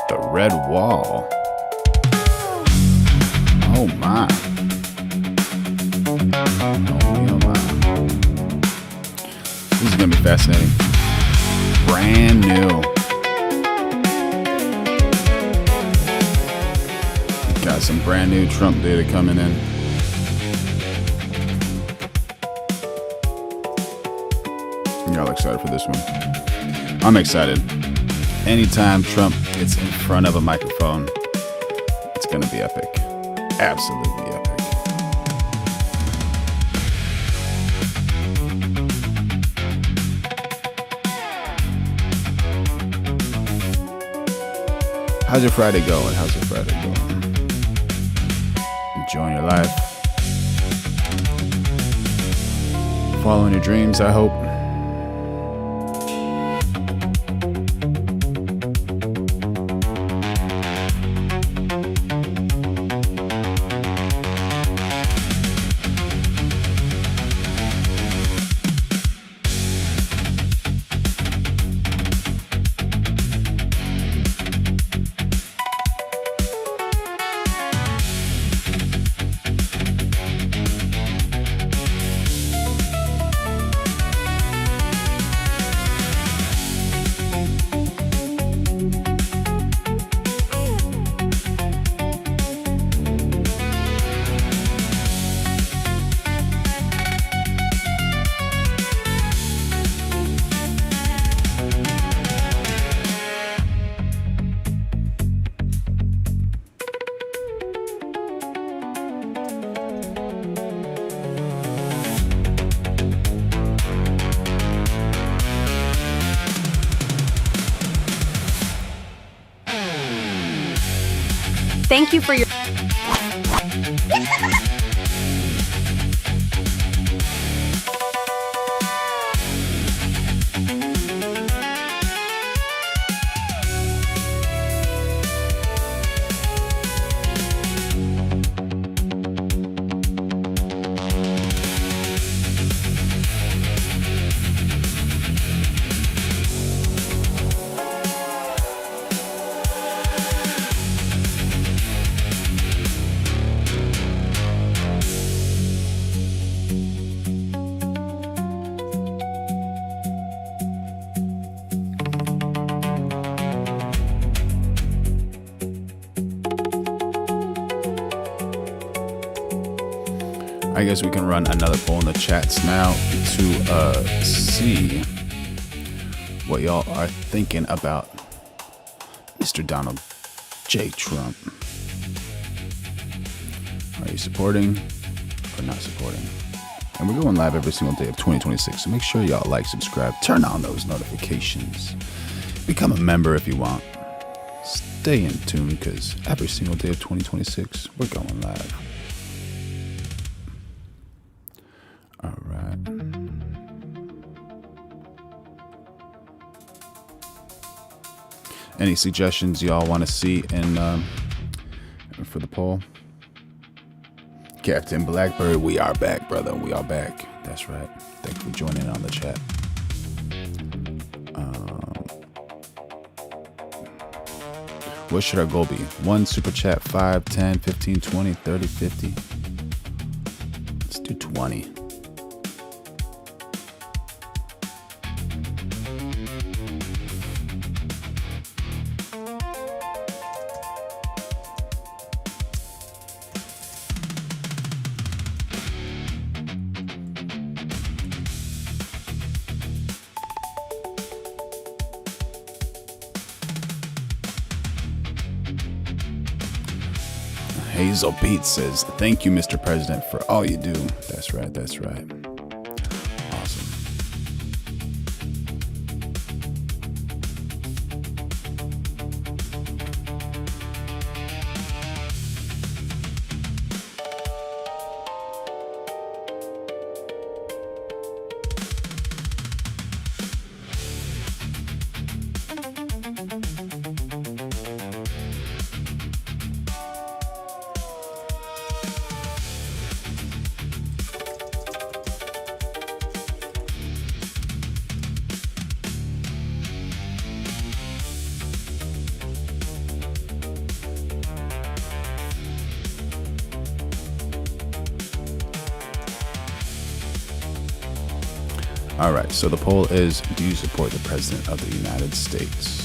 The red wall. Oh my. Oh my. This is gonna be fascinating. Brand new. Got some brand new Trump data coming in. Y'all excited for this one? I'm excited. Anytime Trump gets in front of a microphone, it's gonna be epic. Absolutely epic. How's your Friday going? How's your Friday going? Enjoying your life? Following your dreams, I hope. Thank you for your... I guess we can run another poll in the chats now to see what y'all are thinking about Mr. Donald J. Trump. Are you supporting or not supporting? And we're going live every single day of 2026, so make sure y'all like, subscribe, turn on those notifications. Become a member if you want. Stay in tune, because every single day of 2026, we're going live. All right. Any suggestions y'all want to see in for the poll? Captain Blackbird, we are back, brother. We are back. That's right. Thanks for joining on the chat. What should our goal be? 1 super chat, 5, 10, 15, 20, 30, 50. Let's do 20. Hazel Pete says, thank you, Mr. President, for all you do. That's right. That's right. Awesome. All right, so the poll is, do you support the President of the United States?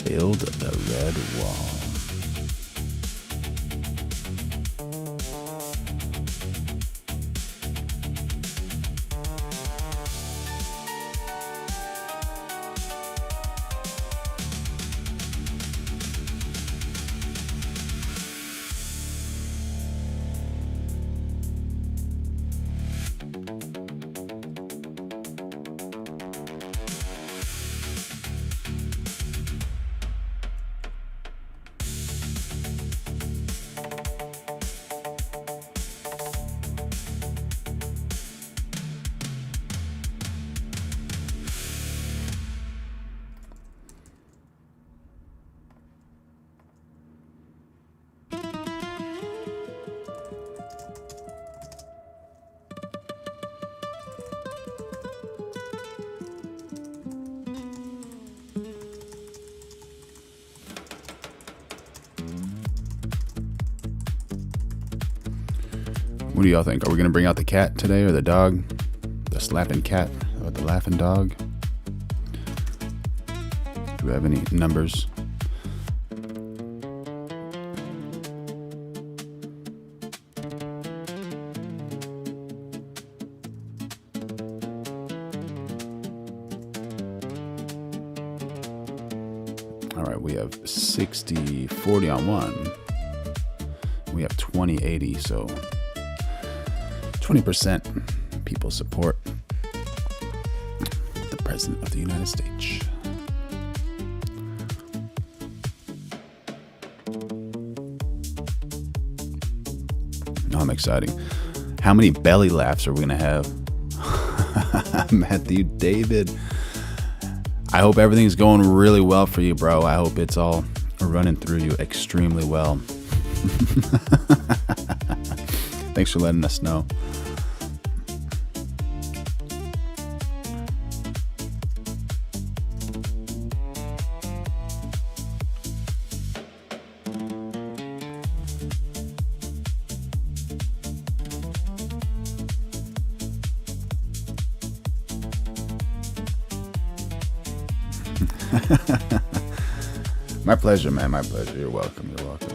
Build the red wall. What do y'all think? Are we going to bring out the cat today, or the dog? The slapping cat, or the laughing dog? Do we have any numbers? All right, we have 60-40 on one. We have 20-80, so 20% people support the President of the United States. No, I'm exciting. How many belly laughs are we going to have? Matthew David. I hope everything's going really well for you, bro. I hope it's all running through you extremely well. Thanks for letting us know. My pleasure, man. My pleasure. You're welcome. You're welcome.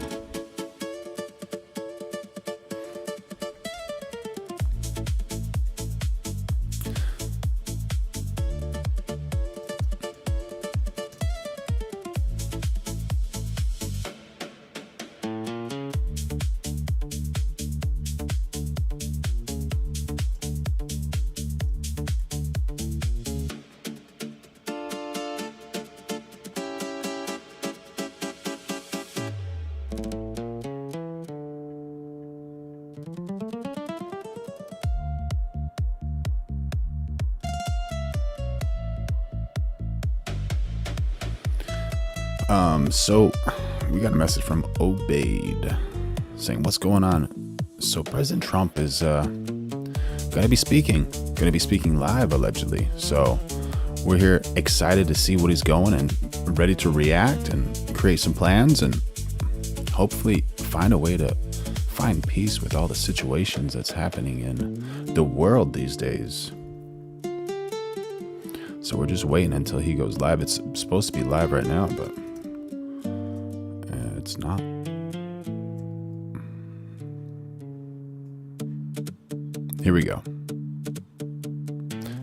So we got a message from Obaid saying, what's going on? So President Trump is going to be speaking live, allegedly. So we're here excited to see what he's going and ready to react and create some plans and hopefully find a way to find peace with all the situations that's happening in the world these days. So we're just waiting until he goes live. It's supposed to be live right now, but it's not. Here we go.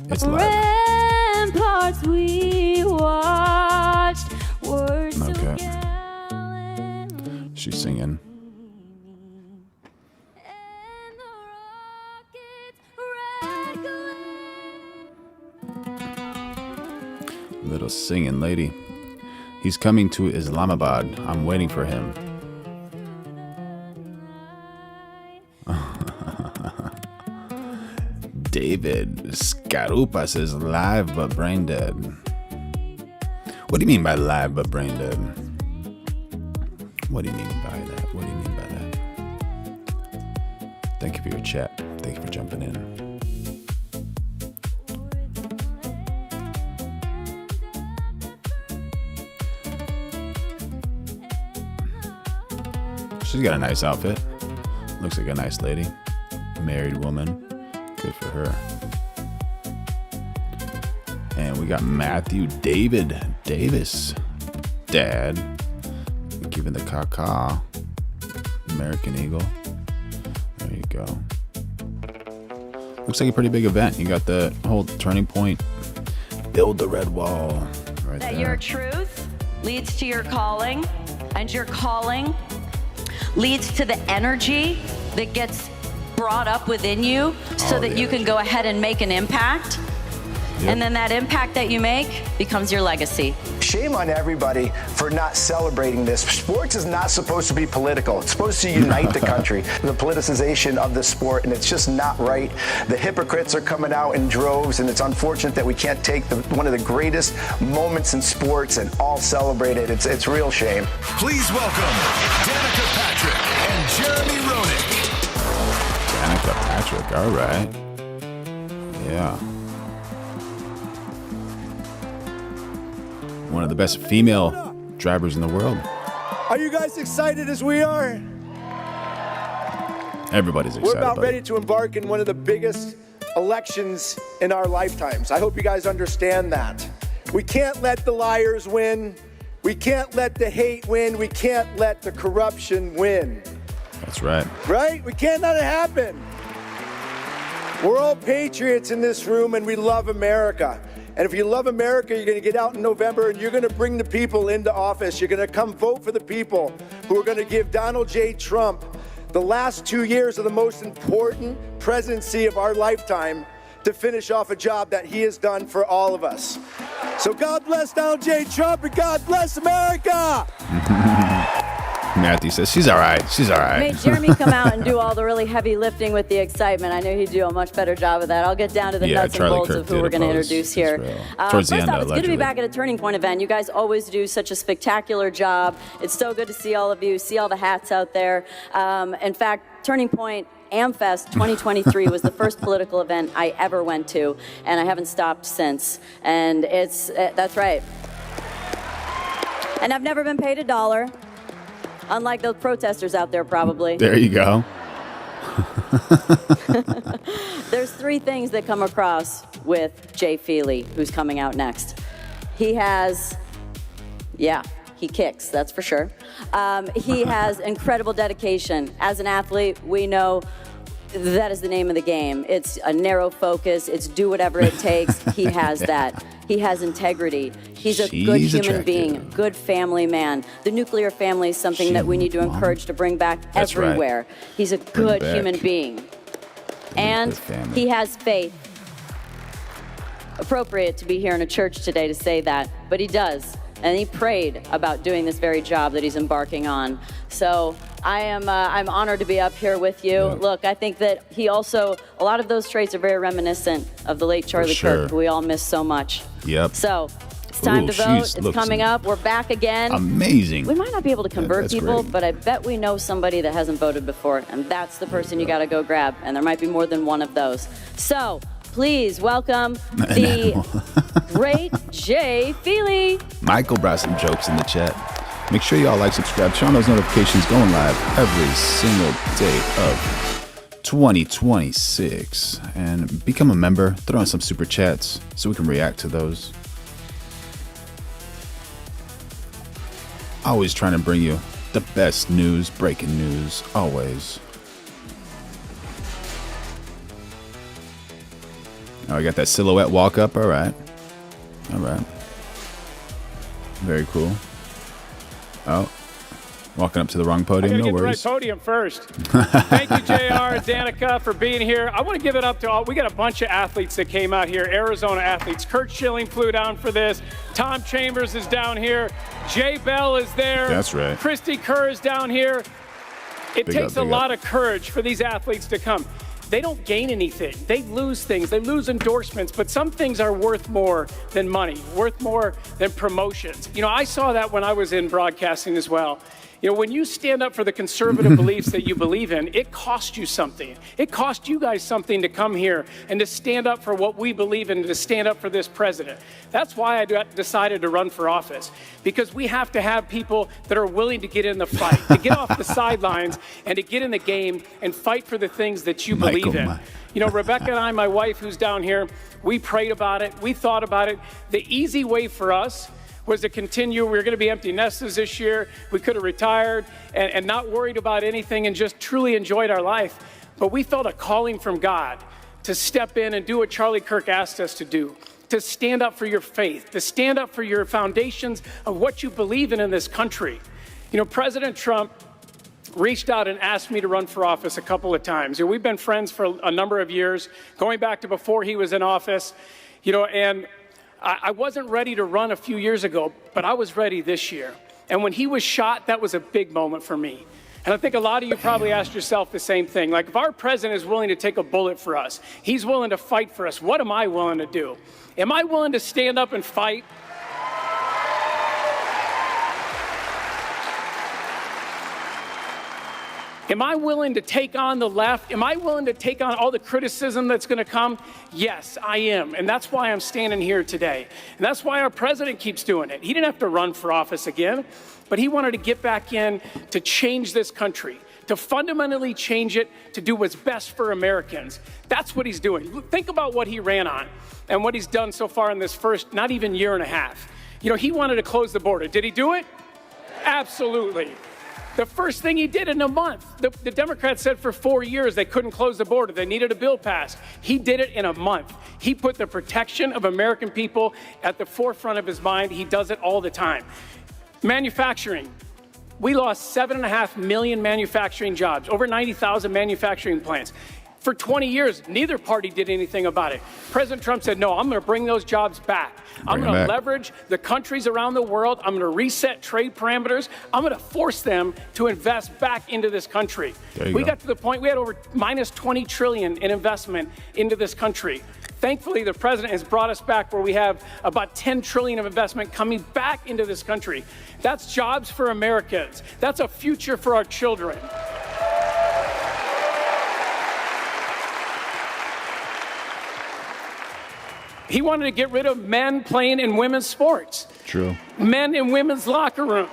It's live. Ramparts we watched were so Okay. gallant, She's singing. and the rockets red glare. Little singing lady. He's coming to Islamabad. I'm waiting for him. David Scarupa says live but brain dead. What do you mean by live but brain dead? What do you mean by that? What do you mean by that? Thank you for your chat. Thank you for jumping in. She's got a nice outfit. Looks like a nice lady. Married woman. Good for her. And we got Matthew David Davis. Dad. Giving the caca. American Eagle. There you go. Looks like a pretty big event. You got the whole turning point. Build the red wall. Right That there. your truth leads to your calling, and your calling leads to the energy that gets brought up within you so that you can go ahead and make an impact. Yep. And then that impact that you make becomes your legacy. Shame on everybody for not celebrating this. Sports is not supposed to be political. It's supposed to unite the country. The politicization of the sport, and it's just not right. The hypocrites are coming out in droves, and it's unfortunate that we can't take one of the greatest moments in sports and all celebrate it. It's real shame. Please welcome Danica Patrick and Jeremy Roenick. Danica Patrick. All right. Yeah. One of the best female drivers in the world. Are you guys excited as we are? Everybody's excited. We're about buddy. ready to embark in one of the biggest elections in our lifetimes. I hope you guys understand that. We can't let the liars win. We can't let the hate win. We can't let the corruption win. That's right. Right? We can't let it happen. We're all patriots in this room, and we love America. And if you love America, you're going to get out in November and you're going to bring the people into office. You're going to come vote for the people who are going to give Donald J. Trump the last 2 years of the most important presidency of our lifetime to finish off a job that he has done for all of us. So God bless Donald J. Trump and God bless America. Matthew says she's all right. She's all right. Made Jeremy come out and do all the really heavy lifting with the excitement. I knew he'd do a much better job of that. I'll get down to the nuts Charlie and bolts Kirk of who did we're going to oppose introduce here. Israel. Towards the First end, off, it's good to be allegedly. back at a Turning Point event. You guys always do such a spectacular job. It's so good to see all of you, see all the hats out there. In fact, Turning Point AmFest 2023 was the first political event I ever went to, and I haven't stopped since. And that's right. And I've never been paid $1. Unlike those protesters out there, probably. There you go. There's three things that come across with Jay Feely, who's coming out next. He has, he kicks, that's for sure. He has incredible dedication. As an athlete, we know that is the name of the game. It's a narrow focus. It's do whatever it takes. He has that. He has integrity. He's a good human attractive. being, good family man. The nuclear family is something that we need to encourage to bring back That's right. everywhere. He's a good back. human being. And family. he has faith. Appropriate to be here in a church today to say that, but he does. And he prayed about doing this very job that he's embarking on. So I'm honored to be up here with you. Yeah. Look, I think that he also, a lot of those traits are very reminiscent of the late Charlie sure. Kirk, who we all miss so much. Yep. So it's time Ooh, to vote. she's It's looks coming up. We're back again. Amazing. We might not be able to convert that's people, great. but I bet we know somebody that hasn't voted before, and that's the person you got to go grab. And there might be more than one of those. So please welcome the great Jay Feely. Michael brought some jokes in the chat. Make sure y'all like, subscribe, turn on those notifications. Going live every single day of 2026. And become a member. Throw in some super chats so we can react to those. Always trying to bring you the best news, breaking news, always. Oh, I got that silhouette walk up. All right. All right. Very cool. Oh, walking up to the wrong podium. No worries. The right podium first. Thank you, JR and Danica, for being here. I want to give it up to all. We got a bunch of athletes that came out here, Arizona athletes. Kurt Schilling flew down for this. Tom Chambers is down here. Jay Bell is there. That's right. Christy Kerr is down here. It takes a lot of courage for these athletes to come. They don't gain anything. They lose things. They lose endorsements, but some things are worth more than money, worth more than promotions. You know, I saw that when I was in broadcasting as well. You know, when you stand up for the conservative beliefs that you believe in, it costs you something. It cost you guys something to come here and to stand up for what we believe in and to stand up for this president. That's why I decided to run for office, because we have to have people that are willing to get in the fight, to get off the sidelines and to get in the game and fight for the things that you believe in. You know, Rebecca and I, my wife who's down here, we prayed about it. We thought about it. The easy way for us was to continue. We were going to be empty nesters this year. We could have retired and not worried about anything and just truly enjoyed our life. But we felt a calling from God to step in and do what Charlie Kirk asked us to do, to stand up for your faith, to stand up for your foundations of what you believe in this country. You know, President Trump reached out and asked me to run for office a couple of times. You know, we've been friends for a number of years, going back to before he was in office, you know, and I wasn't ready to run a few years ago, but I was ready this year. And when he was shot, that was a big moment for me. And I think a lot of you probably asked yourself the same thing. Like, if our president is willing to take a bullet for us, he's willing to fight for us, what am I willing to do? Am I willing to stand up and fight? Am I willing to take on the left? Am I willing to take on all the criticism that's going to come? Yes, I am. And that's why I'm standing here today. And that's why our president keeps doing it. He didn't have to run for office again, but he wanted to get back in to change this country, to fundamentally change it, to do what's best for Americans. That's what he's doing. Think about what he ran on and what he's done so far in this first, not even year and a half. You know, he wanted to close the border. Did he do it? Absolutely. The first thing he did in a month, the Democrats said for 4 years they couldn't close the border. They needed a bill passed. He did it in a month. He put the protection of American people at the forefront of his mind. He does it all the time. Manufacturing. We lost 7.5 million manufacturing jobs, over 90,000 manufacturing plants. For 20 years, neither party did anything about it. President Trump said, no, I'm going to bring those jobs back. I'm going to leverage the countries around the world. I'm going to reset trade parameters. I'm going to force them to invest back into this country. We got to the point we had over minus 20 trillion in investment into this country. Thankfully, the president has brought us back where we have about 10 trillion of investment coming back into this country. That's jobs for Americans. That's a future for our children. He wanted to get rid of men playing in women's sports. True. Men in women's locker rooms.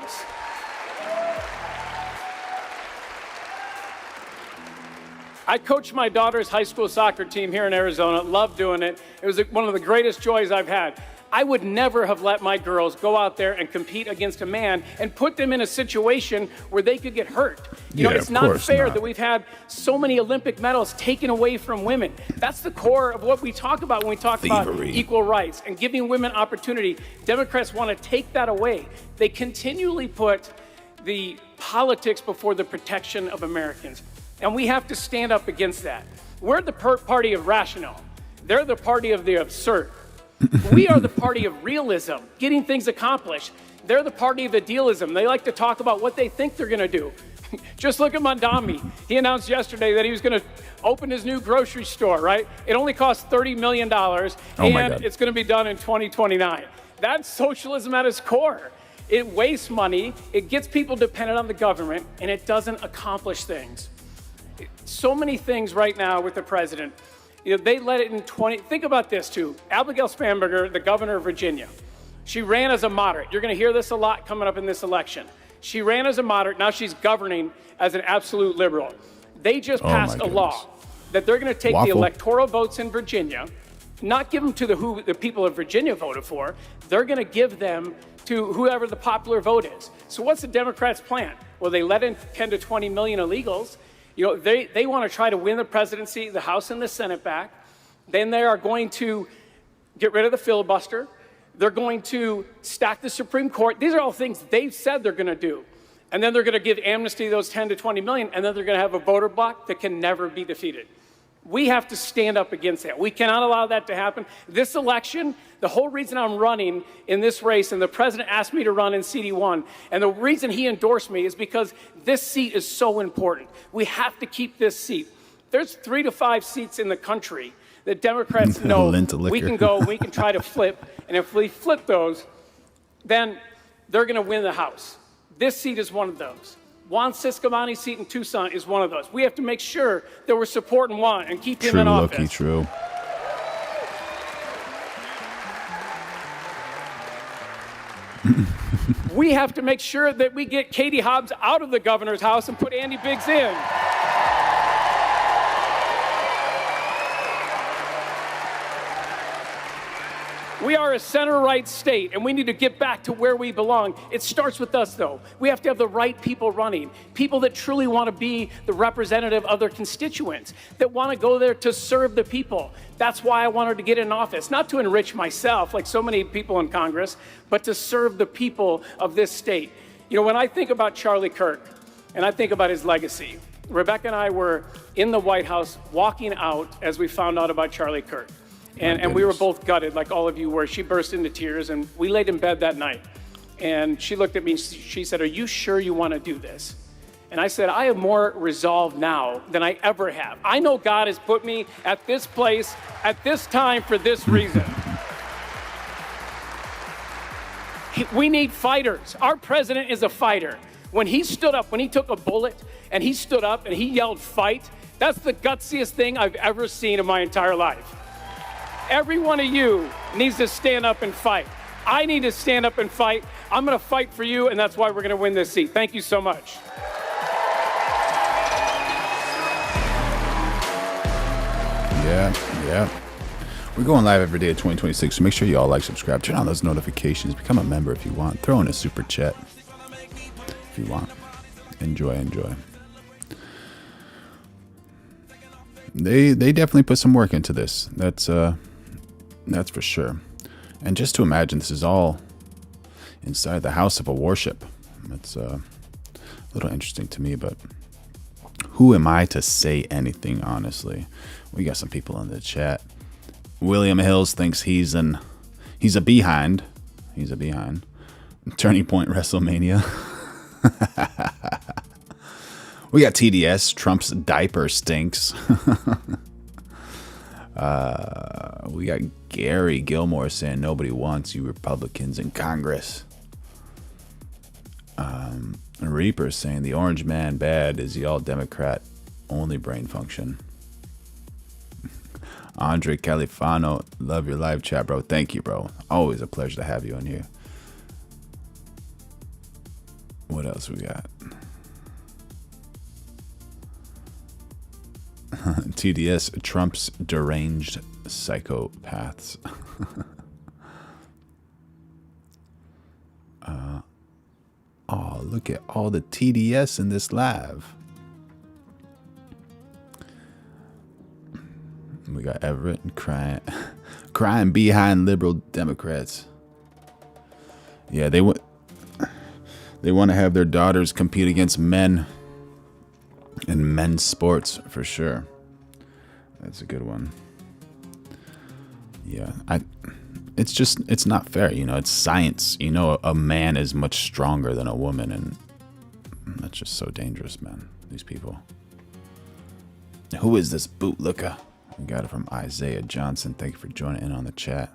I coached my daughter's high school soccer team here in Arizona. Loved doing it. It was one of the greatest joys I've had. I would never have let my girls go out there and compete against a man and put them in a situation where they could get hurt. You know, it's not fair that we've had so many Olympic medals taken away from women. That's the core of what we talk about when we talk about equal rights and giving women opportunity. Democrats want to take that away. They continually put the politics before the protection of Americans. And we have to stand up against that. We're the party of rational. They're the party of the absurd. We are the party of realism, getting things accomplished. They're the party of idealism. They like to talk about what they think they're going to do. Just look at Mondami. He announced yesterday that he was going to open his new grocery store, right? It only costs $30 million, and it's going to be done in 2029. That's socialism at its core. It wastes money, it gets people dependent on the government, and it doesn't accomplish things. So many things right now with the president. You know, they let it in think about this too. Abigail Spanberger, the governor of Virginia, she ran as a moderate. You're going to hear this a lot coming up in this election. She ran as a moderate. Now she's governing as an absolute liberal. They just passed a law that they're going to take the electoral votes in Virginia, not give them to the people of Virginia voted for. They're going to give them to whoever the popular vote is. So what's the Democrats' plan? Well, they let in 10 to 20 million illegals. You know, they want to try to win the presidency, the House and the Senate back. Then they are going to get rid of the filibuster. They're going to stack the Supreme Court. These are all things they've said they're going to do. And then they're going to give amnesty to those 10 to 20 million, and then they're going to have a voter bloc that can never be defeated. We have to stand up against that. We cannot allow that to happen. This election, the whole reason I'm running in this race, and the president asked me to run in CD1, and the reason he endorsed me is because this seat is so important. We have to keep this seat. There's 3 to 5 seats in the country that Democrats know we can go, we can try to flip, and if we flip those, then they're going to win the House. This seat is one of those. Juan Ciscomani's seat in Tucson is one of those. We have to make sure that we're supporting Juan and keep him in office. True. We have to make sure that we get Katie Hobbs out of the governor's house and put Andy Biggs in. We are a center-right state, and we need to get back to where we belong. It starts with us, though. We have to have the right people running, people that truly want to be the representative of their constituents, that want to go there to serve the people. That's why I wanted to get in office, not to enrich myself like so many people in Congress, but to serve the people of this state. You know, when I think about Charlie Kirk, and I think about his legacy, Rebecca and I were in the White House walking out as we found out about Charlie Kirk. And we were both gutted, like all of you were. She burst into tears, and we laid in bed that night. And she looked at me, she said, "Are you sure you want to do this?" And I said, "I have more resolve now than I ever have. I know God has put me at this place, at this time, for this reason." We need fighters. Our president is a fighter. When he stood up, when he took a bullet, and he stood up and he yelled, "Fight," that's the gutsiest thing I've ever seen in my entire life. Every one of you needs to stand up and fight. I need to stand up and fight. I'm going to fight for you, and that's why we're going to win this seat. Thank you so much. Yeah. We're going live every day of 2026, so make sure you all like, subscribe, turn on those notifications, become a member if you want, throw in a super chat if you want. Enjoy. They definitely put some work into this. That's for sure. And just to imagine this is all inside the house of a warship. It's a little interesting to me, but who am I to say anything, honestly? We got some people in the chat. William Hills thinks he's a behind. He's a behind. Turning Point WrestleMania. We got TDS. Trump's diaper stinks. We got Gary Gilmore saying nobody wants you Republicans in Congress. Reaper saying the orange man bad. Is he all Democrat? Only brain function. Andre Califano, love your live chat, bro. Thank you, bro. Always a pleasure to have you on here. What else we got? TDS, Trump's deranged psychopaths. Oh, look at all the TDS in this live. We got Everett and crying behind liberal Democrats. Yeah, they want to have their daughters compete against men in men's sports for sure. That's a good one. Yeah, it's not fair, you know. It's science. You know, a man is much stronger than a woman, and that's just so dangerous, man. These people. Who is this bootlicker? We got it from Isaiah Johnson. Thank you for joining in on the chat.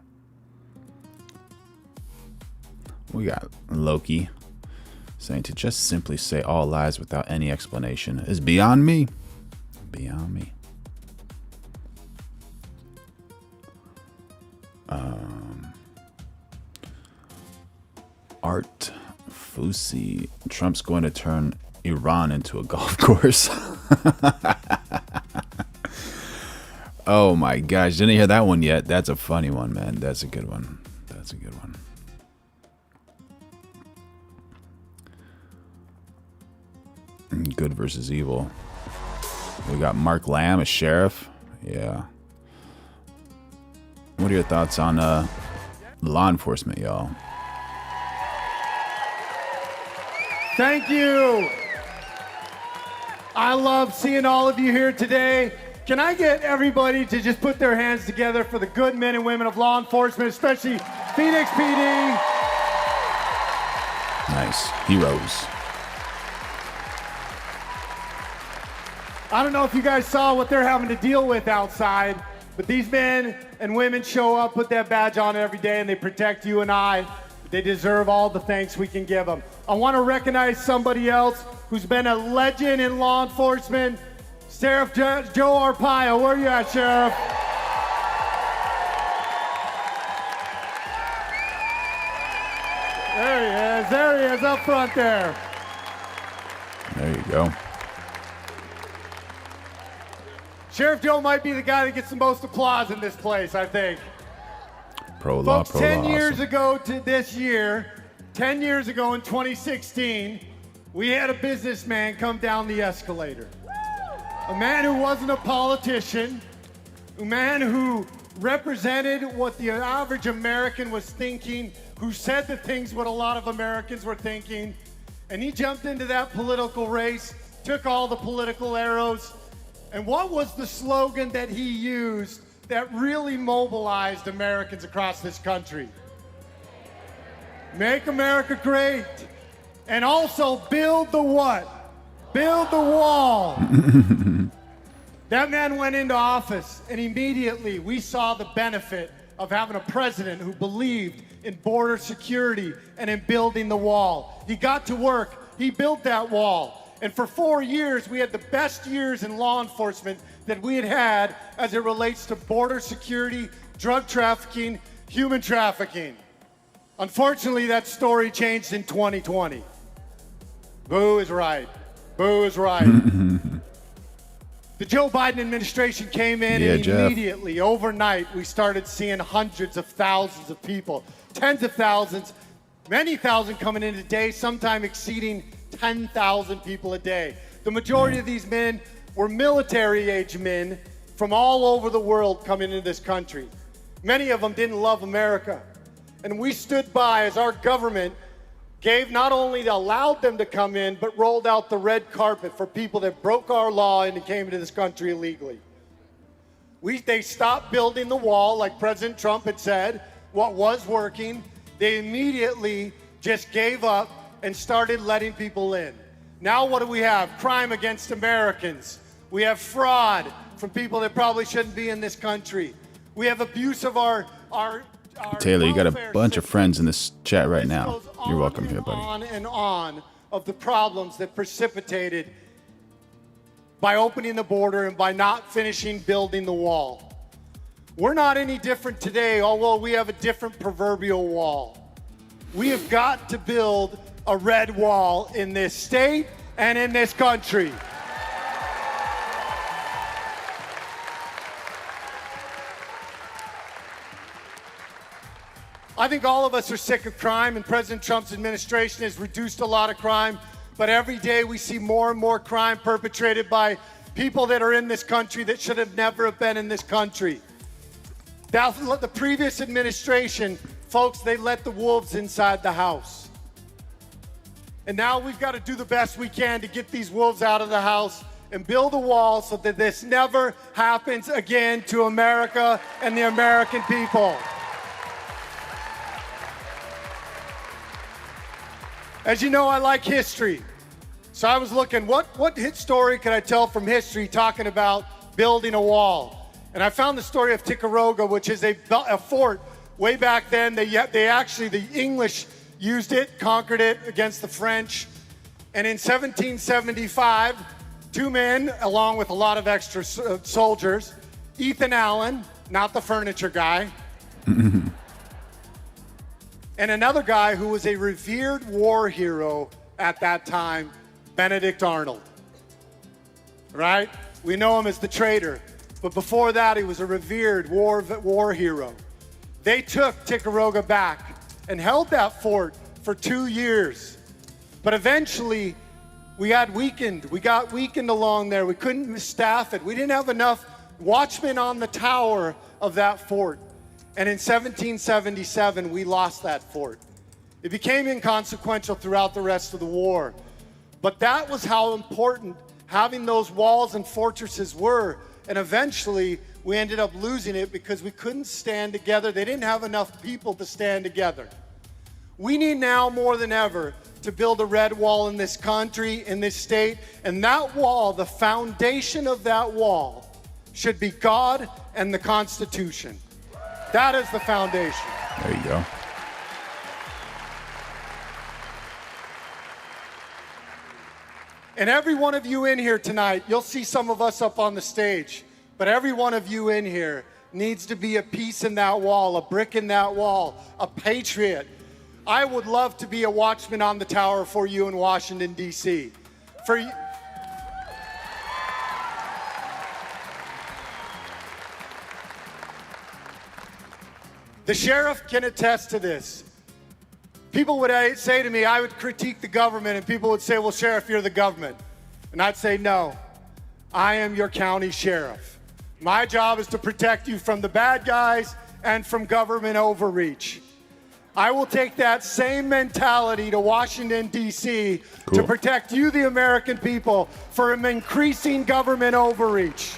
We got Loki saying to just simply say all lies without any explanation is beyond me. Beyond me. Art Fusi. Trump's going to turn Iran into a golf course. Oh my gosh, didn't hear that one yet. That's a funny one, man. That's a good one. That's a good one. Good versus evil. We got Mark Lamb, a sheriff. Yeah. What are your thoughts on law enforcement, y'all? Thank you. I love seeing all of you here today. Can I get everybody to just put their hands together for the good men and women of law enforcement, especially Phoenix PD? Nice. Heroes. I don't know if you guys saw what they're having to deal with outside, but these men and women show up, put that badge on every day, and they protect you and I. They deserve all the thanks we can give them. I want to recognize somebody else who's been a legend in law enforcement. Sheriff Joe Arpaio, where are you at, Sheriff? There he is, up front there. There you go. Sheriff Joe might be the guy that gets the most applause in this place, I think. Pro law, Folks, pro 10 law, years awesome. ago to this year, 10 years ago in 2016, we had a businessman come down the escalator. A man who wasn't a politician, a man who represented what the average American was thinking, who said the things what a lot of Americans were thinking, and he jumped into that political race, took all the political arrows, and what was the slogan that he used that really mobilized Americans across this country? Make America great, and also build the what? Build the wall. That man went into office, and immediately we saw the benefit of having a president who believed in border security and in building the wall. He got to work. He built that wall. And for 4 years, we had the best years in law enforcement that we had had as it relates to border security, drug trafficking, human trafficking. Unfortunately, that story changed in 2020. Boo is right. Boo is right. The Joe Biden administration came in, and immediately, overnight, we started seeing hundreds of thousands of people, tens of thousands, many thousand coming in a day, sometime exceeding 10,000 people a day. The majority of these men were military-age men from all over the world coming into this country. Many of them didn't love America. And we stood by as our government gave not only allowed them to come in, but rolled out the red carpet for people that broke our law and came into this country illegally. They stopped building the wall like President Trump had said, what was working. They immediately just gave up and started letting people in. Now what do we have? Crime against Americans. We have fraud from people that probably shouldn't be in this country. We have abuse of our Taylor, you got a bunch of friends in this chat right now. You're welcome here, buddy. On and on of the problems that precipitated by opening the border and by not finishing building the wall. We're not any different today, although we have a different proverbial wall. We have got to build a red wall in this state and in this country. I think all of us are sick of crime, and President Trump's administration has reduced a lot of crime, but every day we see more and more crime perpetrated by people that are in this country that should have never have been in this country. The previous administration, folks, they let the wolves inside the house. And now we've got to do the best we can to get these wolves out of the house and build a wall so that this never happens again to America and the American people. As you know, I like history. So I was looking, what hit story could I tell from history talking about building a wall? And I found the story of Ticonderoga, which is a fort way back then. The English used it, conquered it against the French. And in 1775, two men, along with a lot of extra soldiers, Ethan Allen, not the furniture guy, and another guy who was a revered war hero at that time, Benedict Arnold. Right? We know him as the traitor, but before that he was a revered war hero. They took Ticonderoga back and held that fort for 2 years. But eventually we got weakened along there. We couldn't staff it. We didn't have enough watchmen on the tower of that fort. And in 1777, we lost that fort. It became inconsequential throughout the rest of the war. But that was how important having those walls and fortresses were. And eventually, we ended up losing it because we couldn't stand together. They didn't have enough people to stand together. We need now more than ever to build a red wall in this country, in this state. And that wall, the foundation of that wall, should be God and the Constitution. That is the foundation. There you go. And every one of you in here tonight, you'll see some of us up on the stage, but every one of you in here needs to be a piece in that wall, a brick in that wall, a patriot. I would love to be a watchman on the tower for you in Washington, D.C. For you. The sheriff can attest to this. People would say to me, I would critique the government, and people would say, well, Sheriff, you're the government. And I'd say, no, I am your county sheriff. My job is to protect you from the bad guys and from government overreach. I will take that same mentality to Washington, D.C. to protect you, the American people, from increasing government overreach.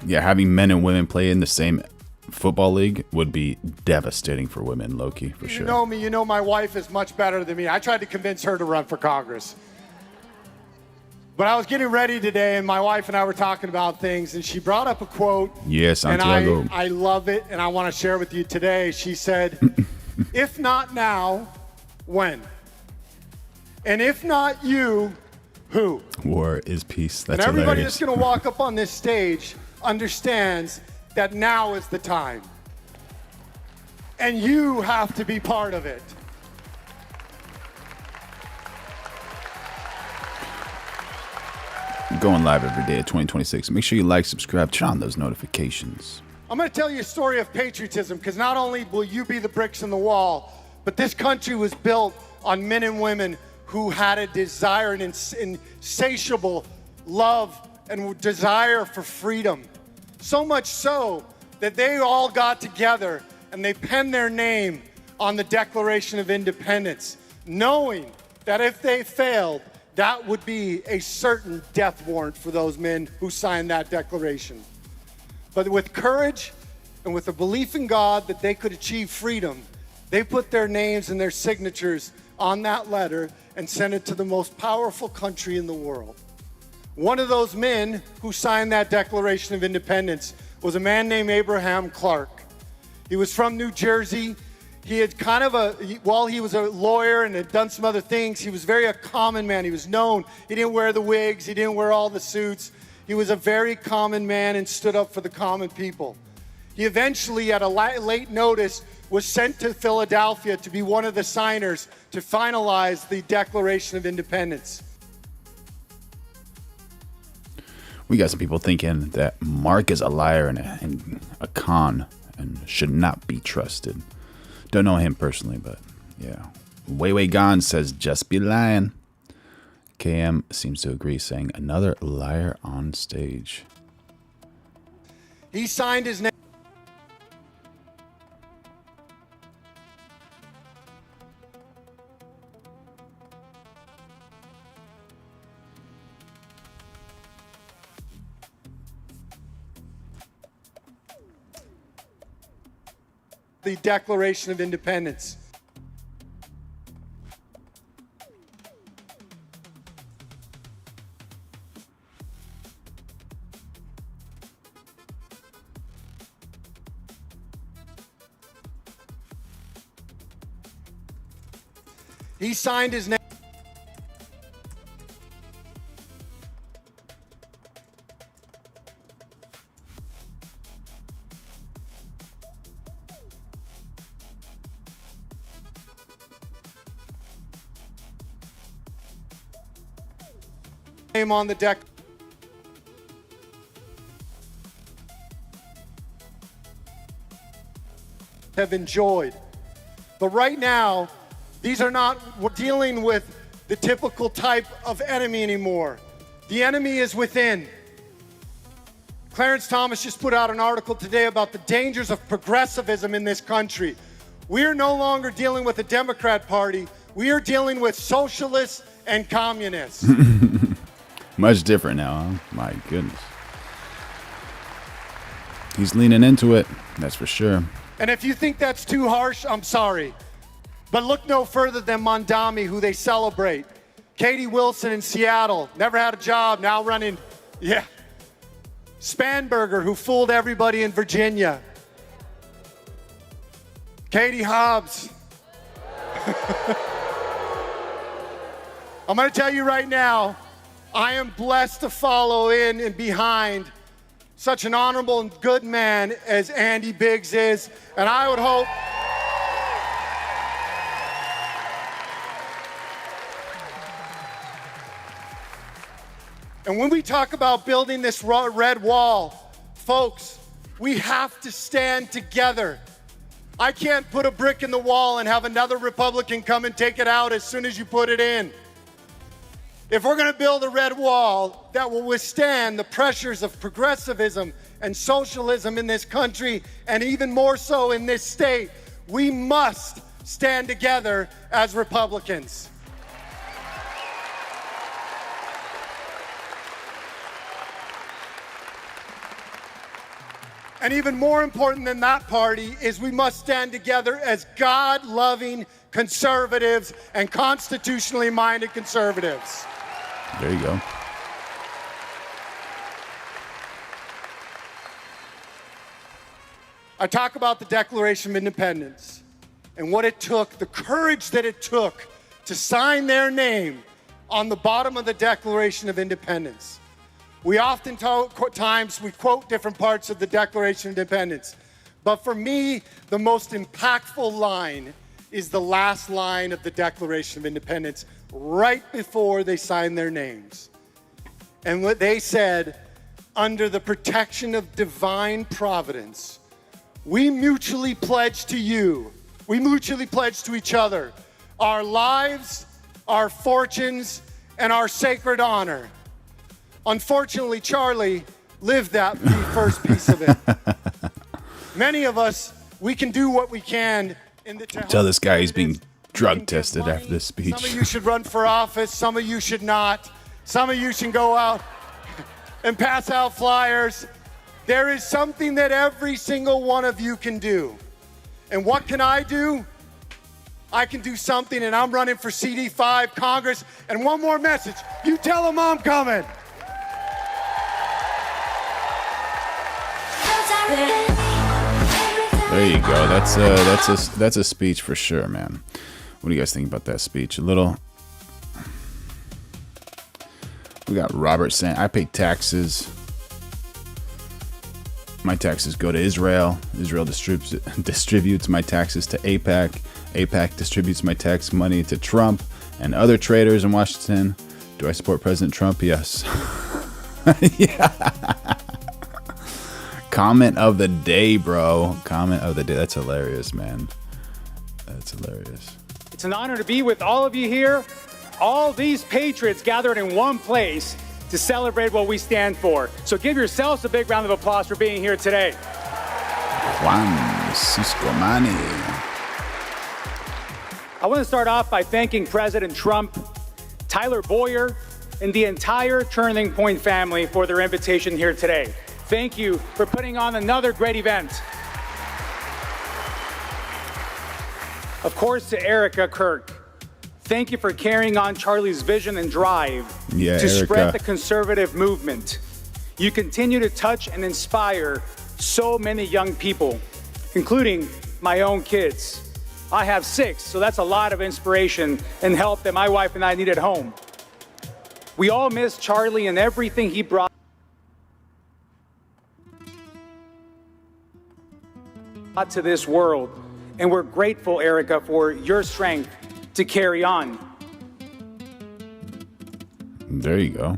Yeah, having men and women play in the same football league would be devastating for women, Loki, for sure. You know me, you know my wife is much better than me. I tried to convince her to run for Congress. But I was getting ready today, and my wife and I were talking about things, and she brought up a quote. Yes, Santiago. And I love it, and I want to share with you today. She said, if not now, when? And if not you, who? War is peace. That's and everybody hilarious. that's going to walk up on this stage understands that now is the time. And you have to be part of it. Going live every day at 2026. Make sure you like, subscribe, turn on those notifications. I'm going to tell you a story of patriotism, because not only will you be the bricks in the wall, but this country was built on men and women who had a desire, an insatiable love and desire for freedom. So much so that they all got together and they penned their name on the Declaration of Independence, knowing that if they failed, that would be a certain death warrant for those men who signed that declaration. But with courage and with a belief in God that they could achieve freedom, they put their names and their signatures on that letter and sent it to the most powerful country in the world. One of those men who signed that Declaration of Independence was a man named Abraham Clark. He was from New Jersey. He had while he was a lawyer and had done some other things, he was very a common man. He was known. He didn't wear the wigs. He didn't wear all the suits. He was a very common man and stood up for the common people. He eventually, at a late notice, was sent to Philadelphia to be one of the signers to finalize the Declaration of Independence. We got some people thinking that Mark is a liar and a con and should not be trusted. Don't know him personally, but yeah. Way Gone says, just be lying. KM seems to agree, saying, another liar on stage. He signed his name. The Declaration of Independence. He signed his name. name on the deck. Have enjoyed. But right now, we're dealing with the typical type of enemy anymore. The enemy is within. Clarence Thomas just put out an article today about the dangers of progressivism in this country. We are no longer dealing with the Democrat Party. We are dealing with socialists and communists. Much different now, huh? My goodness. He's leaning into it, that's for sure. And if you think that's too harsh, I'm sorry. But look no further than Mondami, who they celebrate. Katie Wilson in Seattle, never had a job, now running, Spanberger, who fooled everybody in Virginia. Katie Hobbs. I'm going to tell you right now, I am blessed to follow in and behind such an honorable and good man as Andy Biggs is, and I would hope and when we talk about building this red wall, folks, we have to stand together. I can't put a brick in the wall and have another Republican come and take it out as soon as you put it in. If we're going to build a red wall that will withstand the pressures of progressivism and socialism in this country, and even more so in this state, we must stand together as Republicans. And even more important than that party is we must stand together as God-loving conservatives and constitutionally minded conservatives. There you go. I talk about the Declaration of Independence and what it took, the courage that it took to sign their name on the bottom of the Declaration of Independence. We oftentimes we quote different parts of the Declaration of Independence, but for me, the most impactful line is the last line of the Declaration of Independence, right before they signed their names. And what they said, under the protection of divine providence, we mutually pledge to you, we mutually pledge to each other, our lives, our fortunes, and our sacred honor. Unfortunately, Charlie lived that first piece of it. Many of us, we can do what we can in the Tell this guy he's being drug tested after this speech. Some of you should run for office. Some of you should not. Some of you should go out and pass out flyers. There is something that every single one of you can do. And what can I do? I can do something, and I'm running for CD5 Congress. And one more message. You tell them I'm coming. There you go. That's a speech for sure, man. What do you guys think about that speech? We got Robert saying, I pay taxes. My taxes go to Israel. Israel distributes my taxes to AIPAC. AIPAC distributes my tax money to Trump and other traitors in Washington. Do I support President Trump? Yes. Yeah. Comment of the day, bro. Comment of the day. That's hilarious, man. That's hilarious. It's an honor to be with all of you here. All these patriots gathered in one place to celebrate what we stand for. So give yourselves a big round of applause for being here today. Juan Cisco Mani. I want to start off by thanking President Trump, Tyler Boyer, and the entire Turning Point family for their invitation here today. Thank you for putting on another great event. Of course, to Erica Kirk, thank you for carrying on Charlie's vision and drive to spread the conservative movement. You continue to touch and inspire so many young people, including my own kids. I have 6, so that's a lot of inspiration and help that my wife and I need at home. We all miss Charlie and everything he brought to this world, and we're grateful, Erica, for your strength to carry on. There you go.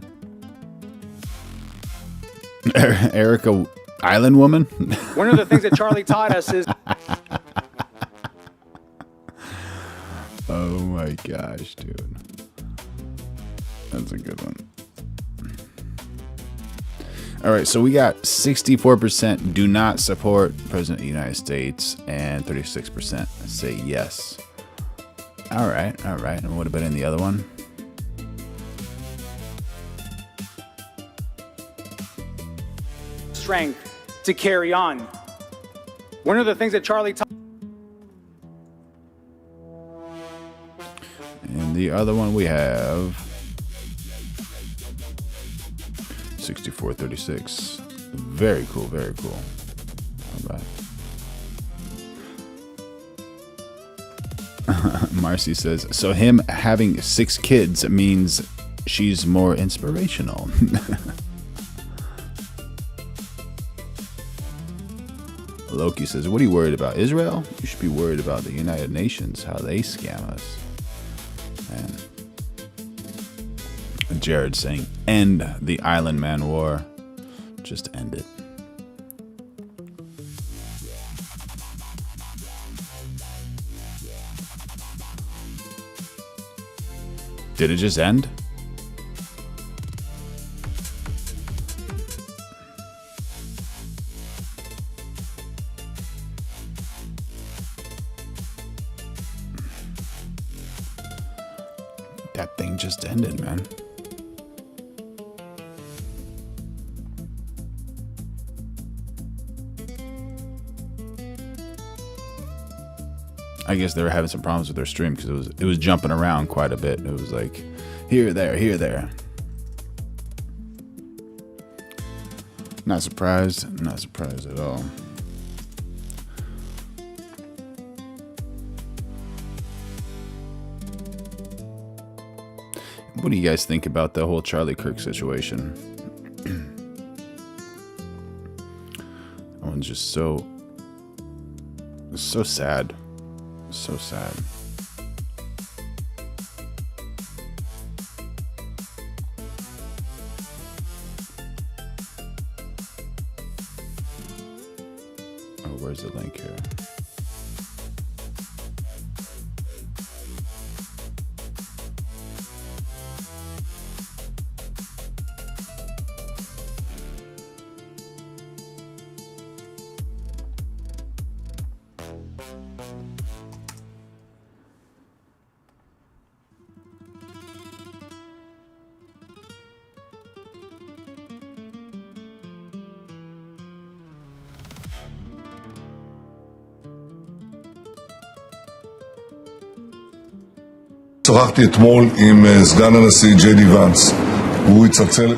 Erica Island Woman? One of the things that Charlie taught us is... Oh my gosh, dude. That's a good one. All right, so we got 64% do not support President of the United States and 36% say yes. All right. And what about in the other one? Strength to carry on. One of the things that Charlie taught... And the other one we have 64-36. Very cool. All right. Marcy says, so him having 6 kids means she's more inspirational. Loki says, what are you worried about? Israel? You should be worried about the United Nations, how they scam us. And Jared saying, end the Island Man war. Just end it. Did it just end? That thing just ended, man. I guess they were having some problems with their stream because it was jumping around quite a bit. It was like here, there. Not surprised at all. What do you guys think about the whole Charlie Kirk situation? That one's just so sad. So sad. Oh, where's the link here? שוחחתי אתמול עם סגן הנשיא ג'יי די ונס. הוא צלצל.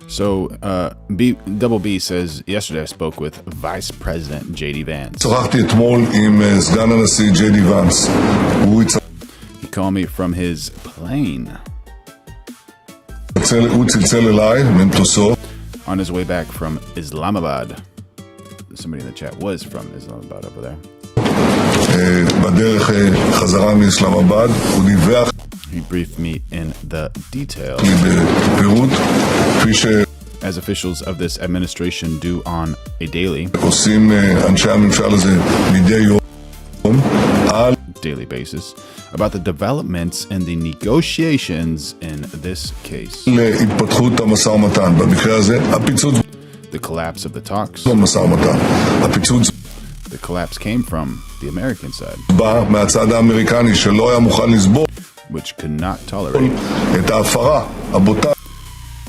So, Double B says, yesterday I spoke with Vice President J.D. Vance. שוחחתי אתמול עם סגן הנשיא ג'יי די ונס. He called me from his plane. הוא צלצל אליי ממטוסו. On his way back from Islamabad. Somebody in the chat was from Islamabad over there. בדרך חזרה מאסלאמבאד הוא דיווח. He briefed me in the detail. בפירוט, כפי ש... As officials of this administration do on a daily basis, about the developments and the negotiations in this case. The collapse of the talks. The collapse came from the American side, which could not tolerate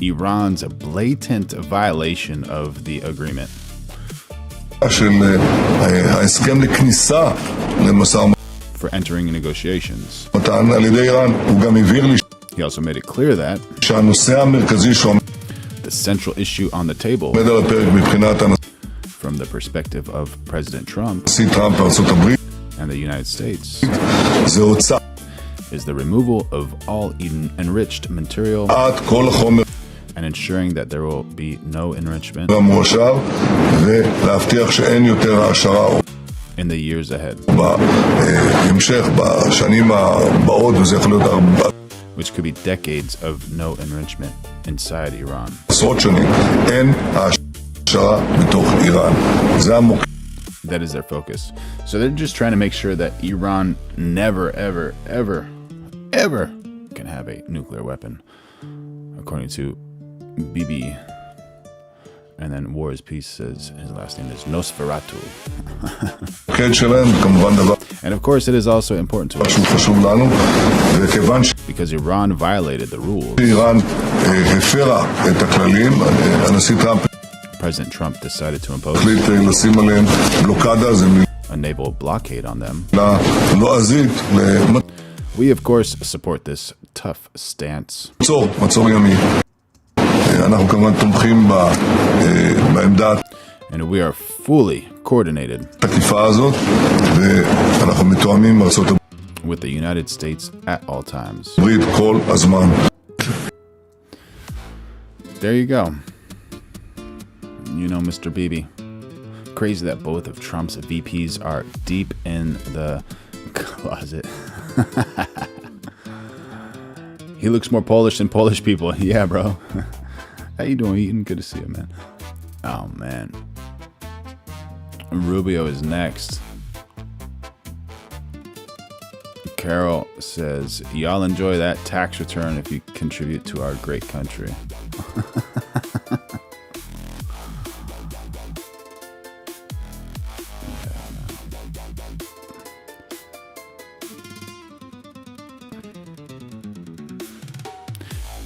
Iran's blatant violation of the agreement. For entering negotiations. He also made it clear that the central issue on the table, from the perspective of President Trump and the United States, is the removal of all enriched material and ensuring that there will be no enrichment in the years ahead, which could be decades of no enrichment inside Iran. That is their focus. So they're just trying to make sure that Iran never, ever, ever, ever can have a nuclear weapon, according to Bibi. And then War is Peace says his last name is Nosferatu. And of course, it is also important to us because Iran violated the rules. President Trump decided to impose a naval blockade on them. We, of course, support this tough stance. And we are fully coordinated with the United States at all times. There you go. You know, Mr. Bibi. Crazy that both of Trump's VPs are deep in the closet. He looks more Polish than Polish people. Yeah, bro. How you doing, Eaton? Good to see you, man. Oh, man. Rubio is next. Carol says, y'all enjoy that tax return if you contribute to our great country.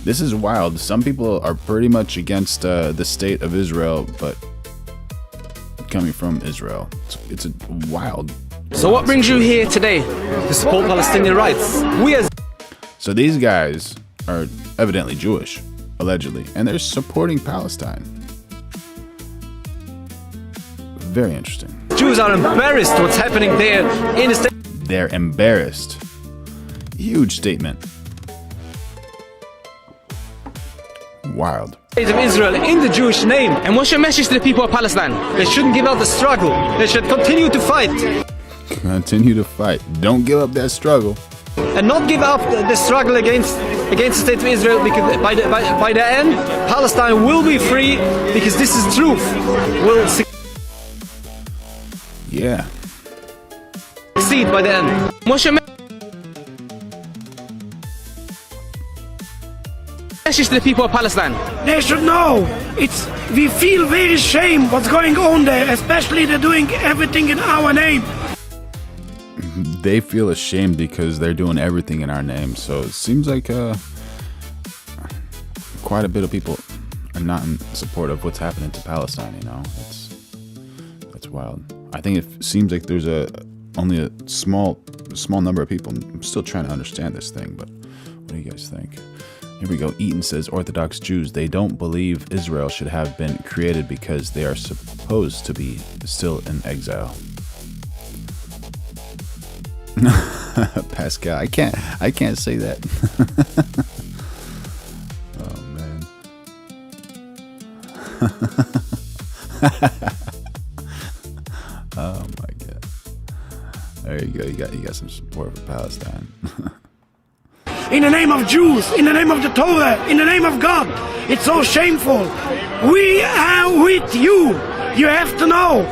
This is wild. Some people are pretty much against the state of Israel, but coming from Israel. It's a wild. So what brings you here today to support Palestinian rights? So these guys are evidently Jewish, allegedly, and they're supporting Palestine. Very interesting. Jews are embarrassed what's happening there in the state. They're embarrassed. Huge statement. Wild. State of Israel in the Jewish name. And what's your message to the people of Palestine? They shouldn't give up the struggle. They should continue to fight. Continue to fight. Don't give up that struggle. And not give up the struggle against the state of Israel, because by the end, Palestine will be free, because this is truth. Will succeed by the end. What's your message to the people of Palestine? They should know. We feel very shame what's going on there, especially they're doing everything in our name. They feel ashamed because they're doing everything in our name. So it seems like quite a bit of people are not in support of what's happening to Palestine. You know, that's wild. I think it seems like there's only a small number of people. I'm still trying to understand this thing, but what do you guys think? Here we go. Eaton says Orthodox Jews, they don't believe Israel should have been created because they are supposed to be still in exile. Pascal, I can't say that. Oh man. Oh my god. There you go. You got some support for Palestine. In the name of Jews, in the name of the Torah, in the name of God. It's so shameful. We are with you. You have to know.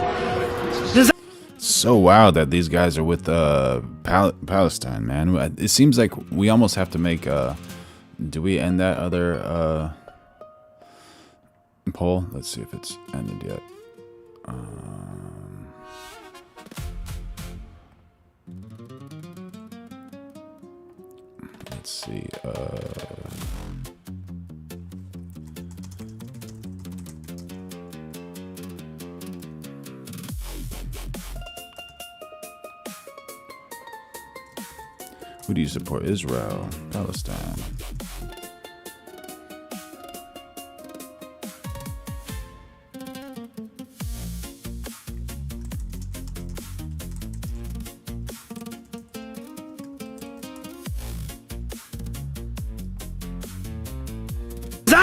So wild that these guys are with Palestine, man. It seems like we almost have to make do we end that other poll? Let's see if it's ended yet. Let's see. Who do you support? Israel, Palestine.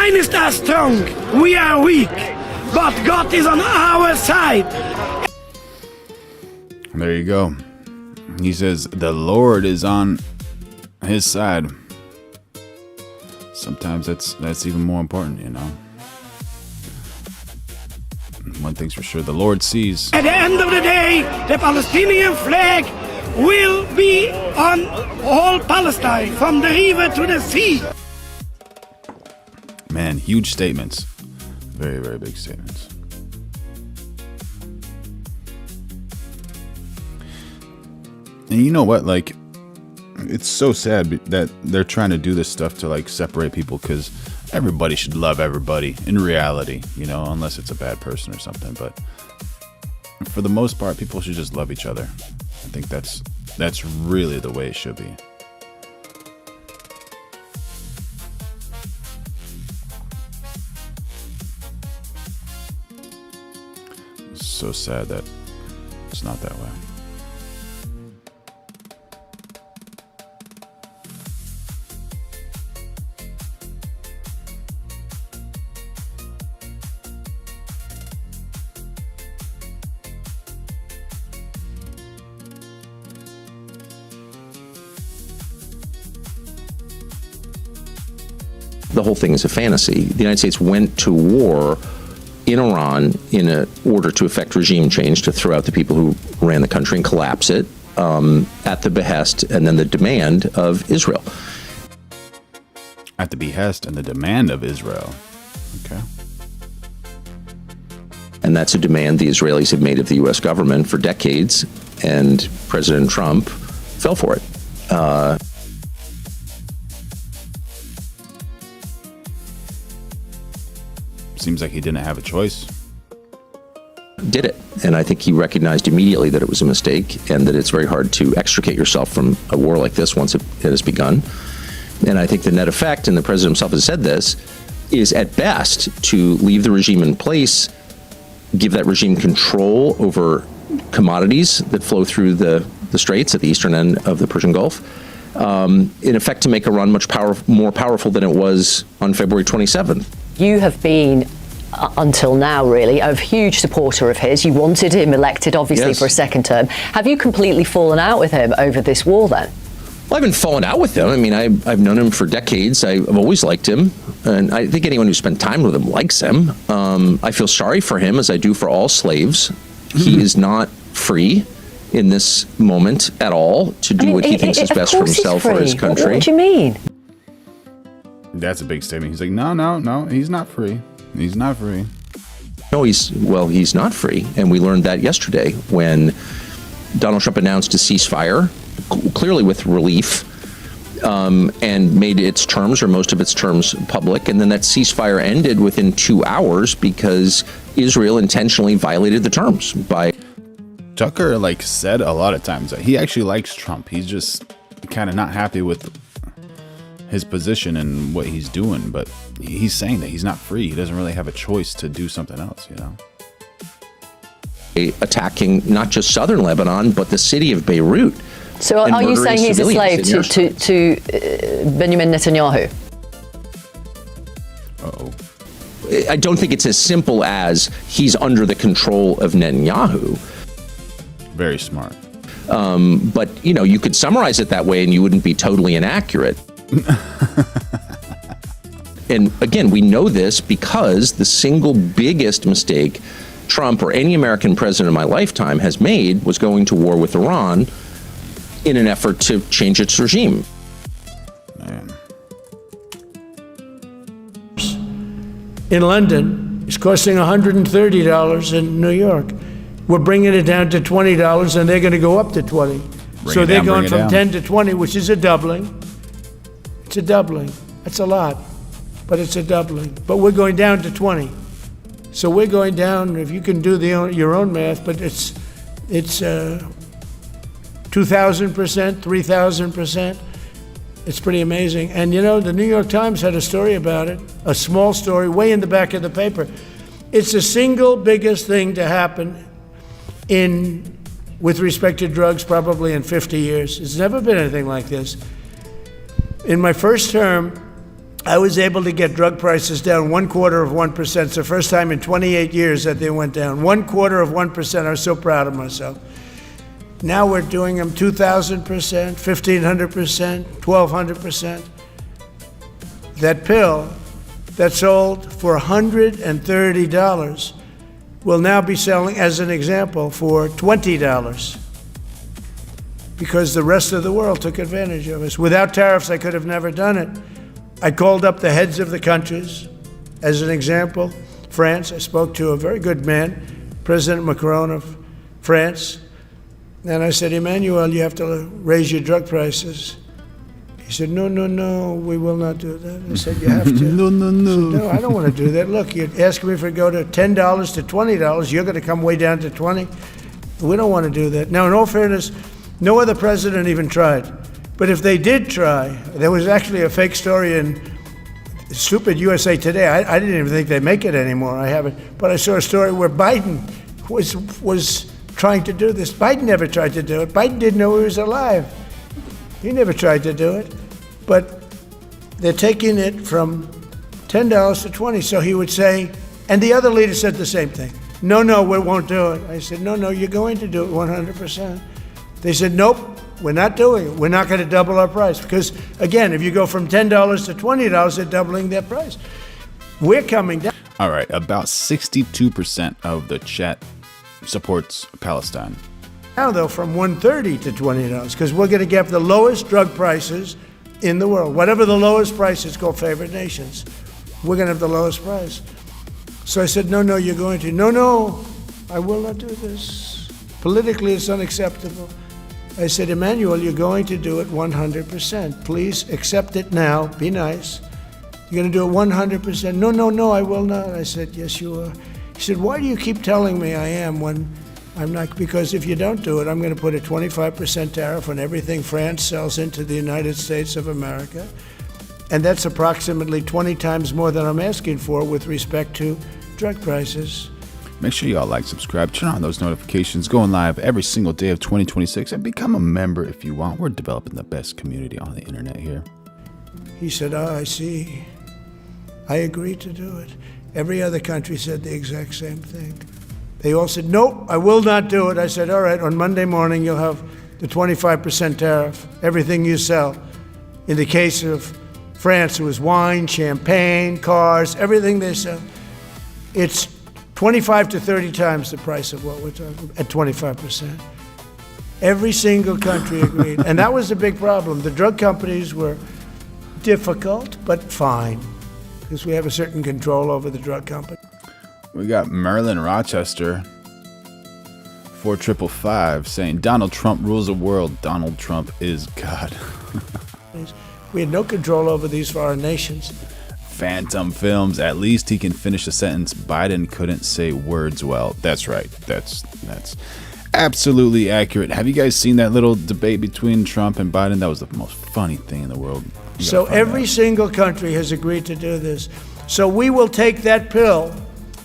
Zionists are strong, we are weak, but God is on our side. There you go. He says the Lord is on his side. Sometimes that's even more important, you know. One thing's for sure, the Lord sees. At the end of the day, the Palestinian flag will be on all Palestine, from the river to the sea. Man, huge statements. Very, very big statements. And you know what? Like, it's so sad that they're trying to do this stuff to like separate people, because everybody should love everybody in reality, you know, unless it's a bad person or something. But for the most part, people should just love each other. I think that's really the way it should be. It's so sad that it's not that way. The whole thing is a fantasy. The United States went to war in Iran in order to effect regime change, to throw out the people who ran the country and collapse it at the behest and then the demand of Israel. At the behest and the demand of Israel. Okay. And that's a demand the Israelis have made of the U.S. government for decades, and President Trump fell for it. Seems like he didn't have a choice. Did it. And I think he recognized immediately that it was a mistake, and that it's very hard to extricate yourself from a war like this once it has begun. And I think the net effect, and the president himself has said this, is at best to leave the regime in place, give that regime control over commodities that flow through the straits at the eastern end of the Persian Gulf, in effect to make Iran much more powerful than it was on February 27th. You have been, until now really, a huge supporter of his. You wanted him elected, obviously, Yes. for a second term. Have you completely fallen out with him over this war then? Well, I haven't fallen out with him. I mean, I've known him for decades. I've always liked him. And I think anyone who spent time with him likes him. I feel sorry for him, as I do for all slaves. He is not free in this moment at all to do what he thinks is best for himself or his country. What do you mean? That's a big statement. He's like, no, he's not free. He's not free. No, he's not free. And we learned that yesterday when Donald Trump announced a ceasefire, clearly with relief, and made its terms, or most of its terms, public. And then that ceasefire ended within 2 hours because Israel intentionally violated the terms by... Tucker said a lot of times that he actually likes Trump. He's just kind of not happy with his position and what he's doing, but he's saying that he's not free. He doesn't really have a choice to do something else, you know. Attacking not just southern Lebanon, but the city of Beirut. So are you saying he's a slave to Benjamin Netanyahu? I don't think it's as simple as he's under the control of Netanyahu. Very smart. But, you could summarize it that way and you wouldn't be totally inaccurate. And again, we know this because the single biggest mistake Trump or any American president in my lifetime has made was going to war with Iran in an effort to change its regime. Man. In London, it's costing $130 in New York. We're bringing it down to $20, and they're going to go up to 20. So they're going from 10 to 20, which is a doubling. It's a doubling. That's a lot, but it's a doubling. But we're going down to 20. So we're going down, if you can do your own math, but it's 2,000%, 3,000%. It's pretty amazing. And the New York Times had a story about it, a small story, way in the back of the paper. It's the single biggest thing to happen with respect to drugs probably in 50 years. It's never been anything like this. In my first term, I was able to get drug prices down 0.25%. It's the first time in 28 years that they went down. 0.25%. I was so proud of myself. Now we're doing them 2,000%, 1,500%, 1,200%. That pill that sold for $130 will now be selling, as an example, for $20. Because the rest of the world took advantage of us. Without tariffs, I could have never done it. I called up the heads of the countries. As an example, France, I spoke to a very good man, President Macron of France, and I said, Emmanuel, you have to raise your drug prices. He said, no, we will not do that. I said, you have to. No. I said, no, I don't want to do that. Look, you're asking me for it to go to $10 to $20. You're going to come way down to 20. We don't want to do that. Now, in all fairness, no other president even tried. But if they did try, there was actually a fake story in stupid USA Today. I didn't even think they make it anymore. I haven't. But I saw a story where Biden was trying to do this. Biden never tried to do it. Biden didn't know he was alive. He never tried to do it. But they're taking it from $10 to $20. So he would say, and the other leader said the same thing. No, we won't do it. I said, no, you're going to do it 100%. They said, nope. We're not doing it. We're not going to double our price. Because, again, if you go from $10 to $20, they're doubling their price. We're coming down. All right, about 62% of the chat supports Palestine. Now, though, from $130 to $20, because we're going to get the lowest drug prices in the world. Whatever the lowest price is called favored nations. We're going to have the lowest price. So I said, no, you're going to. No, I will not do this. Politically, it's unacceptable. I said, Emmanuel, you're going to do it 100%. Please accept it now. Be nice. You're going to do it 100%. No, I will not. I said, yes, you are. He said, why do you keep telling me I am when I'm not? Because if you don't do it, I'm going to put a 25% tariff on everything France sells into the United States of America. And that's approximately 20 times more than I'm asking for with respect to drug prices. Make sure you all like, subscribe, turn on those notifications, going live every single day of 2026, and become a member if you want. We're developing the best community on the internet here. He said, I see. I agreed to do it. Every other country said the exact same thing. They all said, nope, I will not do it. I said, all right, on Monday morning, you'll have the 25% tariff, everything you sell. In the case of France, it was wine, champagne, cars, everything they sell. It's 25 to 30 times the price of what we're talking about, at 25%. Every single country agreed. And that was the big problem. The drug companies were difficult, but fine, because we have a certain control over the drug company. We got Merlin Rochester, 4555, saying, Donald Trump rules the world. Donald Trump is God. We had no control over these foreign nations. Phantom Films, at least he can finish the sentence. Biden couldn't say words well. That's right. That's absolutely accurate. Have you guys seen that little debate between Trump and Biden? That was the most funny thing in the world. So every single country has agreed to do this. So we will take that pill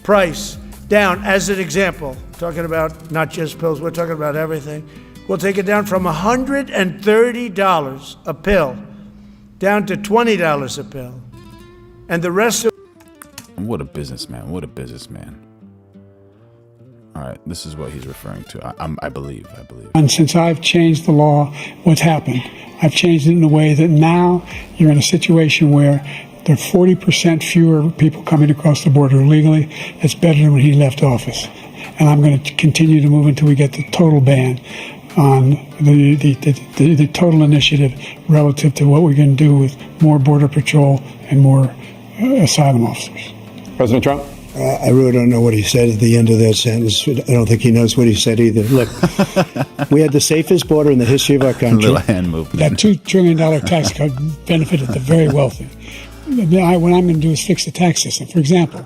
price down as an example. Talking about not just pills, we're talking about everything. We'll take it down from $130 a pill down to $20 a pill. And the rest of... What a businessman. What a businessman. All right, this is what he's referring to. I believe. And since I've changed the law, what's happened? I've changed it in a way that now you're in a situation where there are 40% fewer people coming across the border illegally. It's better than when he left office. And I'm going to continue to move until we get the total ban on the total initiative relative to what we're going to do with more Border Patrol and more asylum officers. President Trump? I really don't know what he said at the end of that sentence. I don't think he knows what he said either. Look, we had the safest border in the history of our country. Little hand movement. That $2 trillion tax cut benefited the very wealthy. What I'm going to do is fix the tax system. For example,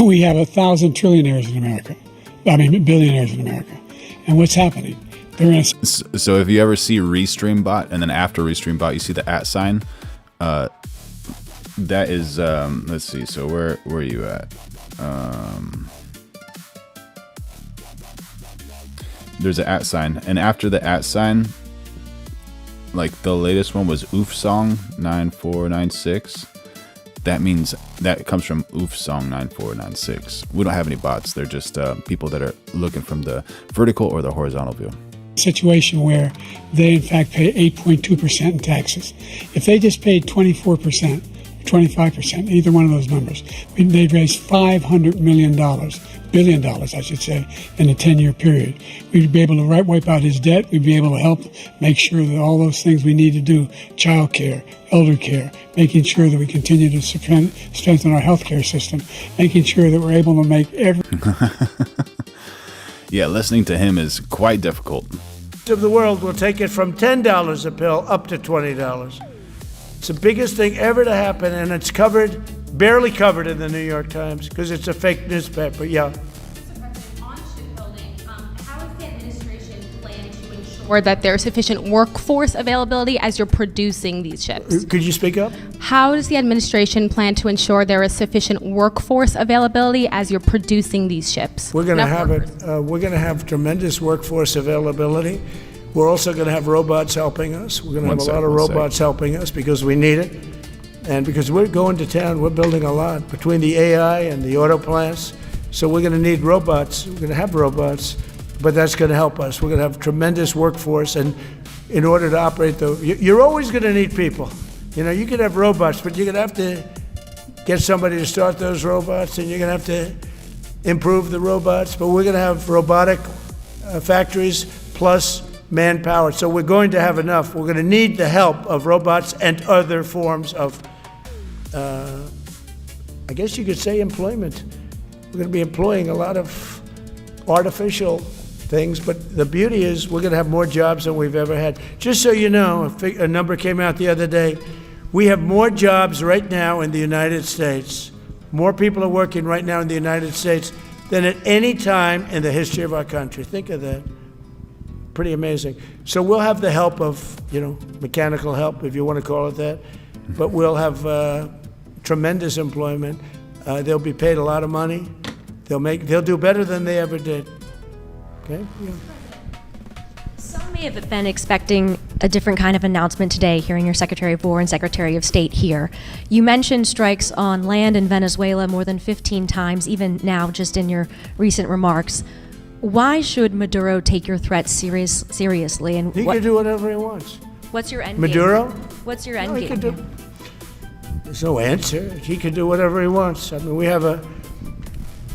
we have 1,000 trillionaires in America. Billionaires in America. And what's happening? They're in So if you ever see Restream bot, and then after Restream bot, you see the @ sign, that is, let's see, so where are you at? There's an @ sign, and after the @ sign, like the latest one was Oof Song 9496. that means that comes from oofsong9496. We don't have any bots. They're just people that are looking from the vertical or the horizontal view. Situation where they in fact pay 8.2% in taxes. If they just paid 24%, 25%, either one of those numbers, they'd raise $500 billion, I should say, in a 10-year period. We'd be able to wipe out his debt. We'd be able to help make sure that all those things we need to do, child care, elder care, making sure that we continue to strengthen our healthcare system, making sure that we're able to make every... Yeah, listening to him is quite difficult. Of the world will take it from $10 a pill up to $20. It's the biggest thing ever to happen, and it's barely covered in the New York Times because it's a fake newspaper. Yeah. Or that there's sufficient workforce availability as you're producing these ships. Could you speak up? How does the administration plan to ensure there is sufficient workforce availability as you're producing these ships? We're going to have it. We're going to have tremendous workforce availability. We're also going to have robots helping us. We're going to have a lot of robots helping us because we need it, and because we're going to town. We're building a lot between the AI and the auto plants. So we're going to need robots. We're going to have robots. But that's going to help us. We're going to have tremendous workforce, and in order to operate you're always going to need people. You know, you can have robots, but you're going to have to get somebody to start those robots, and you're going to have to improve the robots. But we're going to have robotic factories plus manpower. So we're going to have enough. We're going to need the help of robots and other forms of, I guess you could say, employment. We're going to be employing a lot of artificial things, but the beauty is we're going to have more jobs than we've ever had. Just so you know, a number came out the other day. We have more jobs right now in the United States. More people are working right now in the United States than at any time in the history of our country. Think of that. Pretty amazing. So we'll have the help of, mechanical help, if you want to call it that, but we'll have tremendous employment. They'll be paid a lot of money. They'll do better than they ever did. Okay? Yeah. Some may have been expecting a different kind of announcement today, hearing your Secretary of War and Secretary of State here. You mentioned strikes on land in Venezuela more than 15 times, even now, just in your recent remarks. Why should Maduro take your threats seriously? And he can do whatever he wants. What's your end Maduro? game? What's your end game? There's no answer. He can do whatever he wants. I mean, we have a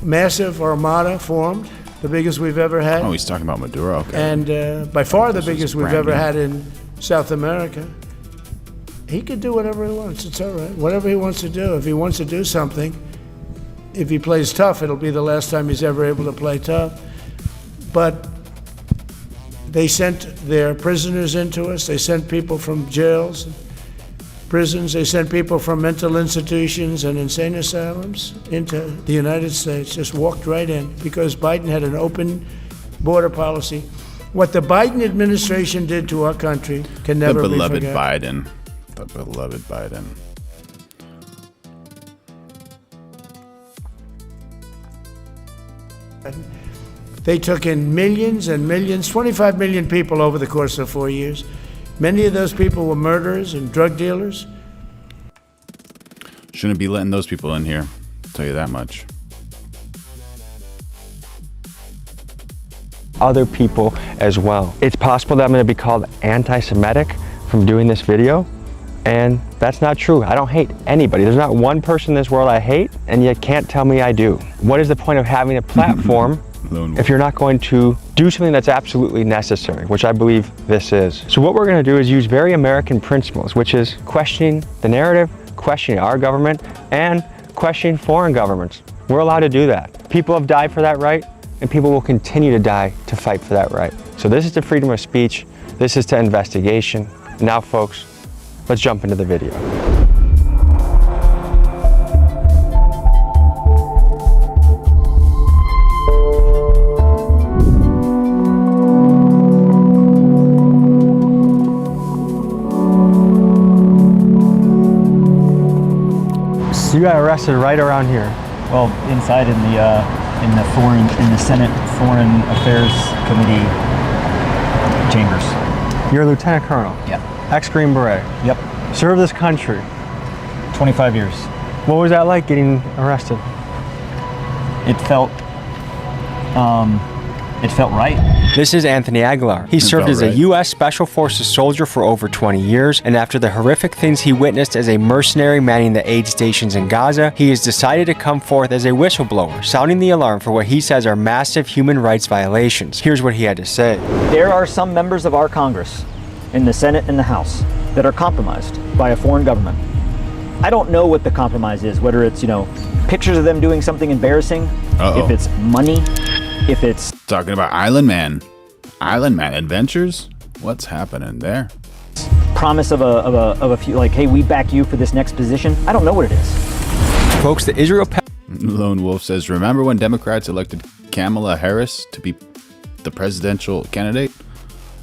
massive armada formed, the biggest we've ever had. Oh, he's talking about Maduro. Okay. And by far the biggest we've ever had in South America. He can do whatever he wants. It's all right. Whatever he wants to do. If he wants to do something, if he plays tough, it'll be the last time he's ever able to play tough. But they sent their prisoners into us. They sent people from jails, prisons. They sent people from mental institutions and insane asylums into the United States, just walked right in because Biden had an open border policy. What the Biden administration did to our country can never be forgotten. The beloved Biden. They took in millions and millions, 25 million people over the course of 4 years. Many of those people were murderers and drug dealers. Shouldn't be letting those people in here, I'll tell you that much. Other people as well. It's possible that I'm going to be called anti-Semitic from doing this video, and that's not true. I don't hate anybody. There's not one person in this world I hate, and you can't tell me I do. What is the point of having a platform if you're not going to do something that's absolutely necessary, which I believe this is? So what we're going to do is use very American principles, which is questioning the narrative, questioning our government, and questioning foreign governments. We're allowed to do that. People have died for that right, and people will continue to die to fight for that right. So this is to freedom of speech. This is to investigation. Now, folks, let's jump into the video. So you got arrested right around here. Well, inside in the Senate Foreign Affairs Committee chambers. You're a lieutenant colonel. Yep. Ex-Green Beret. Yep. Served this country. 25 years. What was that like getting arrested? It felt right. This is Anthony Aguilar. He served as a U.S. Special Forces soldier for over 20 years, and after the horrific things he witnessed as a mercenary manning the aid stations in Gaza, he has decided to come forth as a whistleblower, sounding the alarm for what he says are massive human rights violations. Here's what he had to say. There are some members of our Congress, in the Senate and the House, that are compromised by a foreign government. I don't know what the compromise is, whether it's, pictures of them doing something embarrassing, if it's money, if it's... Talking about Island Man adventures? What's happening there? Promise of a few, like, hey, we back you for this next position. I don't know what it is. Folks, the Israel... Lone Wolf says, remember when Democrats elected Kamala Harris to be the presidential candidate?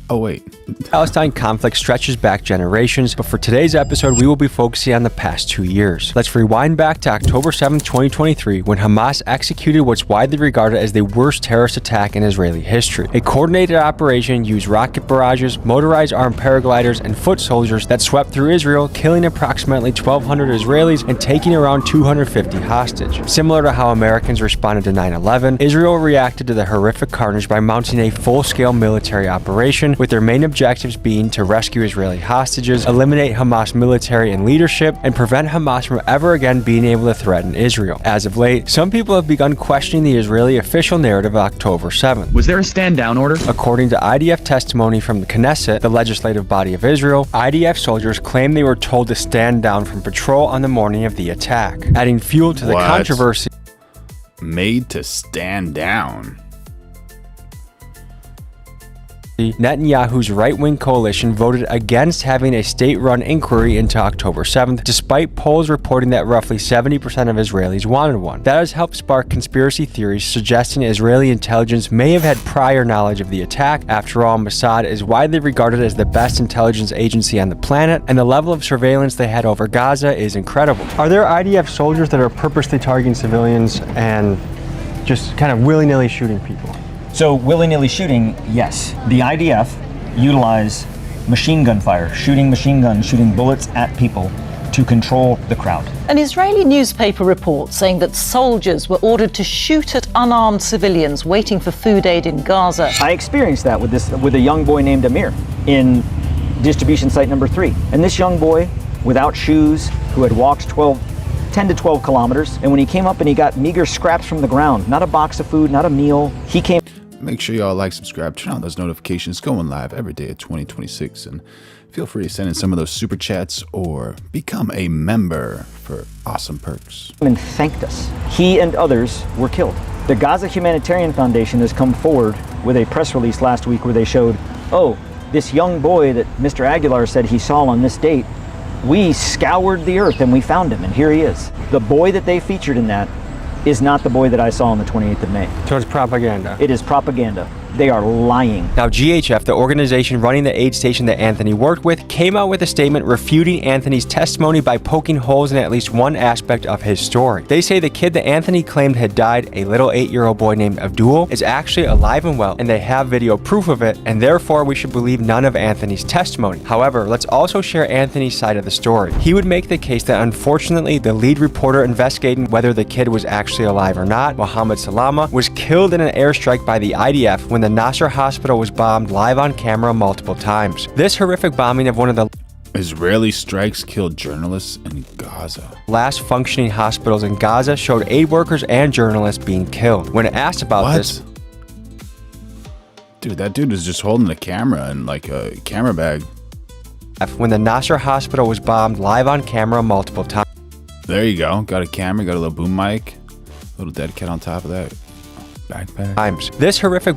Oh, wait. Palestine conflict stretches back generations, but for today's episode, we will be focusing on the past 2 years. Let's rewind back to October 7th, 2023, when Hamas executed what's widely regarded as the worst terrorist attack in Israeli history. A coordinated operation used rocket barrages, motorized armed paragliders, and foot soldiers that swept through Israel, killing approximately 1,200 Israelis and taking around 250 hostage. Similar to how Americans responded to 9/11, Israel reacted to the horrific carnage by mounting a full-scale military operation, with their main objectives being to rescue Israeli hostages, eliminate Hamas military and leadership, and prevent Hamas from ever again being able to threaten Israel. As of late, some people have begun questioning the Israeli official narrative of October 7th. Was there a stand-down order? According to IDF testimony from the Knesset, the legislative body of Israel, IDF soldiers claim they were told to stand down from patrol on the morning of the attack, adding fuel to the controversy. Made to stand down. Netanyahu's right-wing coalition voted against having a state-run inquiry into October 7th, despite polls reporting that roughly 70% of Israelis wanted one. That has helped spark conspiracy theories suggesting Israeli intelligence may have had prior knowledge of the attack. After all, Mossad is widely regarded as the best intelligence agency on the planet, and the level of surveillance they had over Gaza is incredible. Are there IDF soldiers that are purposely targeting civilians and just kind of willy-nilly shooting people? So willy-nilly shooting, yes. The IDF utilize machine gun fire, shooting machine guns, shooting bullets at people to control the crowd. An Israeli newspaper report saying that soldiers were ordered to shoot at unarmed civilians waiting for food aid in Gaza. I experienced that with a young boy named Amir in distribution site number 3. And this young boy, without shoes, who had walked 10 to 12 kilometers, and when he came up and he got meager scraps from the ground, not a box of food, not a meal, he came... Make sure y'all like, subscribe, turn on those notifications, going live every day at 2026, and feel free to send in some of those super chats or become a member for awesome perks. And thanked us. He and others were killed. The Gaza Humanitarian Foundation has come forward with a press release last week where they showed, oh, this young boy that Mr. Aguilar said he saw on this date, we scoured the earth and we found him, and here he is. The boy that they featured in that is not the boy that I saw on the 28th of May. So it's propaganda. It is propaganda. They are lying. Now, GHF, the organization running the aid station that Anthony worked with, came out with a statement refuting Anthony's testimony by poking holes in at least one aspect of his story. They say the kid that Anthony claimed had died, a little 8-year-old boy named Abdul, is actually alive and well, and they have video proof of it, and therefore we should believe none of Anthony's testimony. However, let's also share Anthony's side of the story. He would make the case that unfortunately the lead reporter investigating whether the kid was actually alive or not, Mohammed Salama, was killed in an airstrike by the IDF when the Nasser hospital was bombed live on camera multiple times. This horrific bombing of one of the Israeli strikes killed journalists in Gaza. last functioning hospitals in Gaza showed aid workers and journalists being killed. When asked about this, dude, that dude was just holding a camera in like a camera bag. When the Nasser hospital was bombed live on camera multiple times. There you go. Got a camera, got a little boom mic, a little dead cat on top of that backpack. This horrific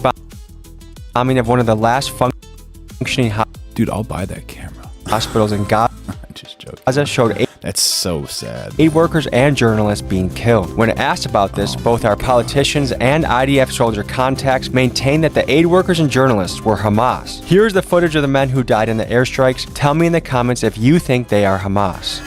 bombing of one of the last functioning dude, I'll buy that camera. Hospitals in Gaza. Just joking. Gaza showed that's so sad. Aid workers and journalists being killed. When asked about this, both our politicians and IDF soldier contacts maintained that the aid workers and journalists were Hamas. Here's the footage of the men who died in the airstrikes. Tell me in the comments if you think they are Hamas.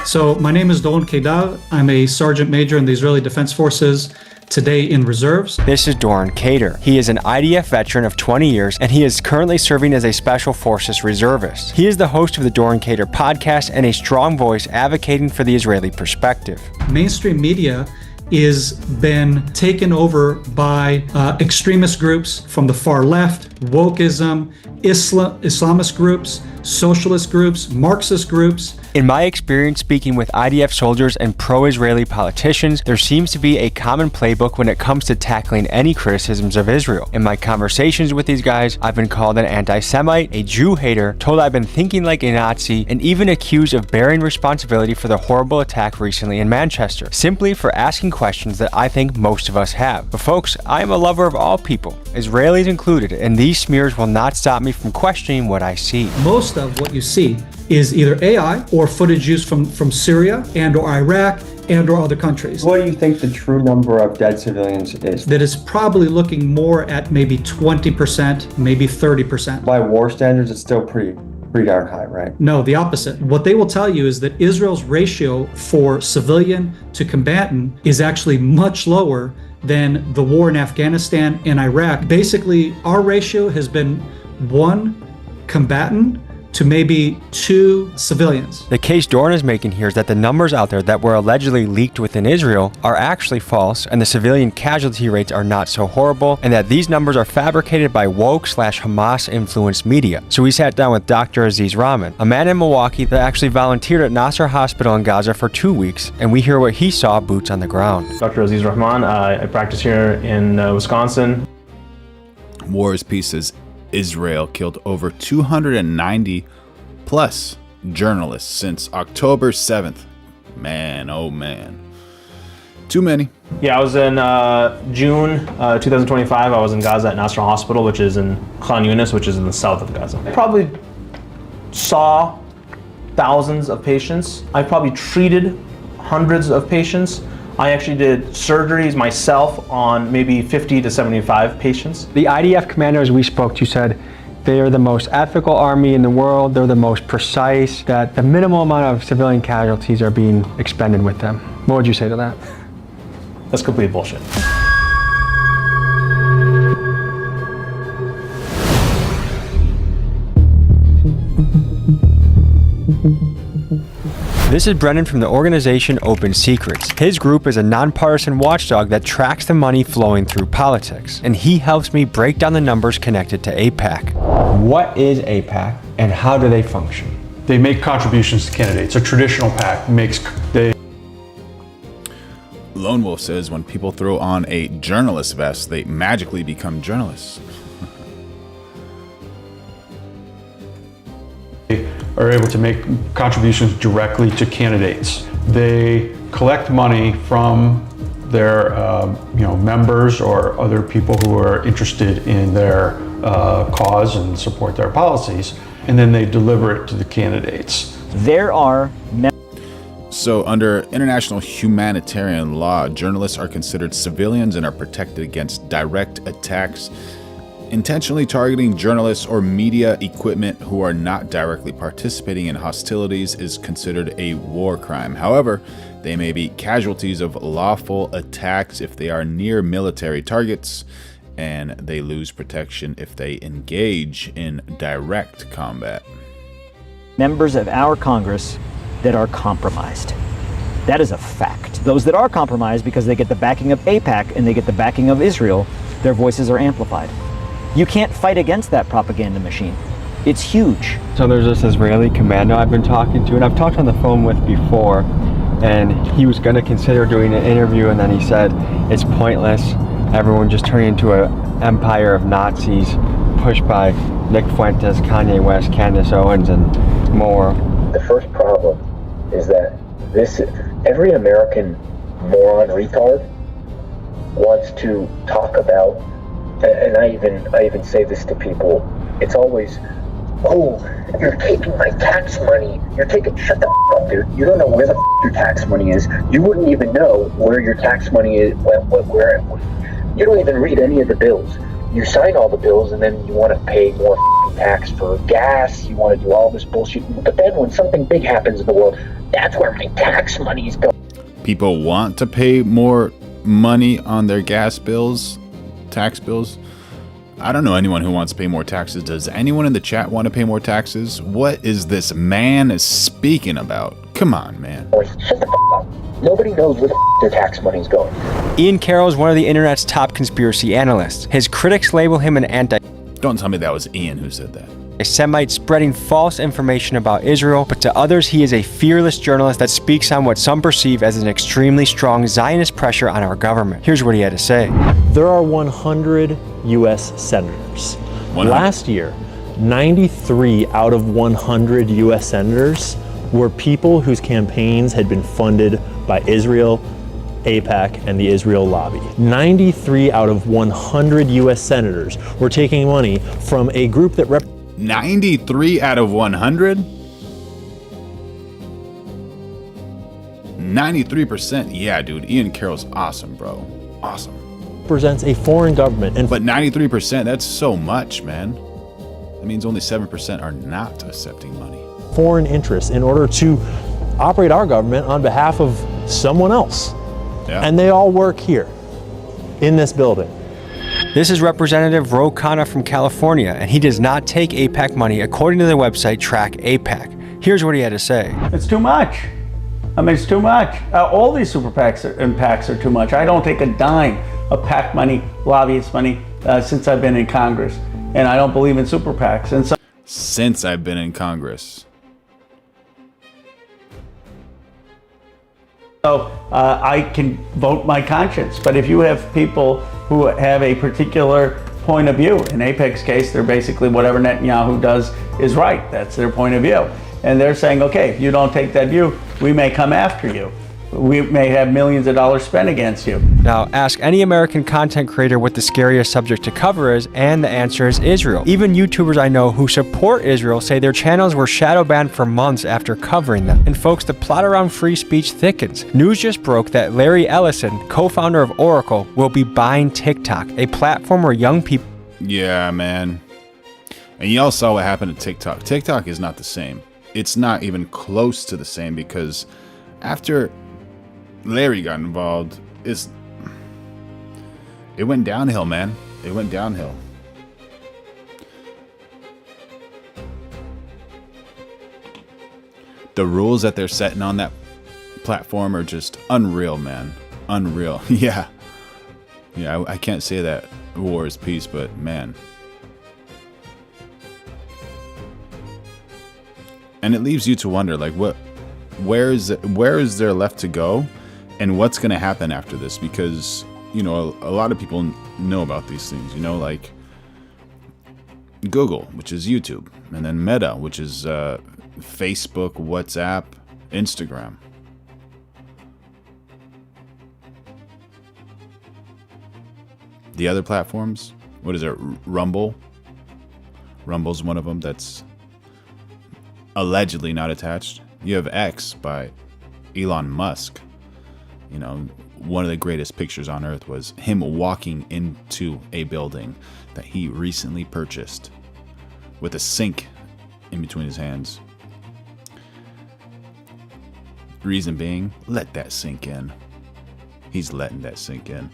So my name is Doron Kedar. I'm a sergeant major in the Israeli Defense Forces. today in reserves. This is Doran Cater. He is an IDF veteran of 20 years, and he is currently serving as a Special Forces reservist. He is the host of the Doran Cater podcast and a strong voice advocating for the Israeli perspective. Mainstream media is been taken over by extremist groups from the far left, wokeism, Islamist groups, socialist groups, Marxist groups. In my experience speaking with IDF soldiers and pro-Israeli politicians, there seems to be a common playbook when it comes to tackling any criticisms of Israel. In my conversations with these guys, I've been called an anti-Semite, a Jew hater, told I've been thinking like a Nazi, and even accused of bearing responsibility for the horrible attack recently in Manchester, simply for asking questions that I think most of us have. But folks, I am a lover of all people, Israelis included, and these smears will not stop me from questioning what I see. Most of what you see is either AI or footage used from Syria and or Iraq and or other countries. What do you think the true number of dead civilians is? That is probably looking more at maybe 20%, maybe 30%. By war standards, it's still pretty darn high, right? No, the opposite. What they will tell you is that Israel's ratio for civilian to combatant is actually much lower than the war in Afghanistan and Iraq. Basically, our ratio has been 1 combatant to maybe 2 civilians. The case Doran is making here is that the numbers out there that were allegedly leaked within Israel are actually false, and the civilian casualty rates are not so horrible, and that these numbers are fabricated by woke/Hamas influenced media. So we sat down with Dr. Aziz Rahman, a man in Milwaukee that actually volunteered at Nasser Hospital in Gaza for 2 weeks, and we hear what he saw boots on the ground. Dr. Aziz Rahman, I practice here in Wisconsin. War is Peace says Israel killed over 290 plus journalists since October 7th. Man, oh man. Too many. Yeah, I was in June 2025. I was in Gaza at Nasser Hospital, which is in Khan Yunis, which is in the south of Gaza. I probably saw thousands of patients. I probably treated hundreds of patients. I actually did surgeries myself on maybe 50 to 75 patients. The IDF commanders we spoke to said they are the most ethical army in the world, they're the most precise, that the minimal amount of civilian casualties are being expended with them. What would you say to that? That's complete bullshit. This is Brendan from the organization Open Secrets. His group is a nonpartisan watchdog that tracks the money flowing through politics, and he helps me break down the numbers connected to AIPAC. What is AIPAC, and how do they function? They make contributions to candidates. A traditional PAC Lone Wolf says when people throw on a journalist vest, they magically become journalists. are able to make contributions directly to candidates. They collect money from their members or other people who are interested in their cause and support their policies, and then they deliver it to the candidates. There are So under international humanitarian law, journalists are considered civilians and are protected against direct attacks. Intentionally targeting journalists or media equipment who are not directly participating in hostilities is considered a war crime. However, they may be casualties of lawful attacks if they are near military targets, and they lose protection if they engage in direct combat. Members of our Congress that are compromised. That is a fact. Those that are compromised because they get the backing of AIPAC and they get the backing of Israel, their voices are amplified. You can't fight against that propaganda machine. It's huge. So there's this Israeli commando I've been talking to, and I've talked on the phone with before, and he was going to consider doing an interview, and then he said it's pointless. Everyone just turning into an empire of Nazis pushed by Nick Fuentes, Kanye West, Candace Owens, and more. The first problem is that every American moron retard wants to talk about, and I even say this to people, it's always, oh, you're taking my tax money. Shut the f up, dude. You don't know where the f your tax money is. You wouldn't even know where your tax money is, where you don't even read any of the bills. You sign all the bills and then you want to pay more tax for gas. You want to do all this bullshit. But then when something big happens in the world, that's where my tax money is going. People want to pay more money on their gas bills, tax bills. I don't know anyone who wants to pay more taxes. Does anyone in the chat want to pay more taxes? What is this man speaking about? Come on, man. Shut the f up. Nobody knows where the f their tax money's going. Ian Carroll is one of the internet's top conspiracy analysts. His critics label him an Don't tell me that was Ian who said that. Semite spreading false information about Israel, but to others he is a fearless journalist that speaks on what some perceive as an extremely strong Zionist pressure on our government. Here's what he had to say. There are 100 U.S. senators. 100. Last year, 93 out of 100 U.S. senators were people whose campaigns had been funded by Israel, AIPAC, and the Israel lobby. 93 out of 100 U.S. senators were taking money from a group that 93 out of 100? 93%. Yeah, dude. Ian Carroll's awesome, bro. Awesome. Represents a foreign government. But 93%, that's so much, man. That means only 7% are not accepting money. Foreign interests in order to operate our government on behalf of someone else. Yeah. And they all work here in this building. This is Representative Ro Khanna from California, and he does not take AIPAC money according to the website Track AIPAC. Here's what he had to say. It's too much. I mean, it's too much. All these super PACs and PACs are too much. I don't take a dime of PAC money, lobbyist money, since I've been in Congress. And I don't believe in super PACs. And so since I've been in Congress. So I can vote my conscience. But if you have people who have a particular point of view, in AIPAC's case, they're basically whatever Netanyahu does is right. That's their point of view. And they're saying, okay, if you don't take that view, we may come after you. We may have millions of dollars spent against you. Now, ask any American content creator what the scariest subject to cover is, and the answer is Israel. Even YouTubers I know who support Israel say their channels were shadow banned for months after covering them. And folks, the plot around free speech thickens. News just broke that Larry Ellison, co-founder of Oracle, will be buying TikTok, a platform where young people... Yeah, man. And y'all saw what happened to TikTok. TikTok is not the same. It's not even close to the same, because after Larry got involved, it went downhill, man. It went downhill. The rules that they're setting on that platform are just unreal, man. Unreal. Yeah. Yeah, I can't say that war is peace, but man. And it leaves you to wonder, like, where is there left to go, and what's going to happen after this? Because, you know, a lot of people know about these things, you know, like Google, which is YouTube, and then Meta, which is Facebook, WhatsApp, Instagram. The other platforms, what is it? Rumble. Rumble's one of them that's allegedly not attached. You have X by Elon Musk. You know, one of the greatest pictures on earth was him walking into a building that he recently purchased with a sink in between his hands. Reason being, let that sink in. He's letting that sink in.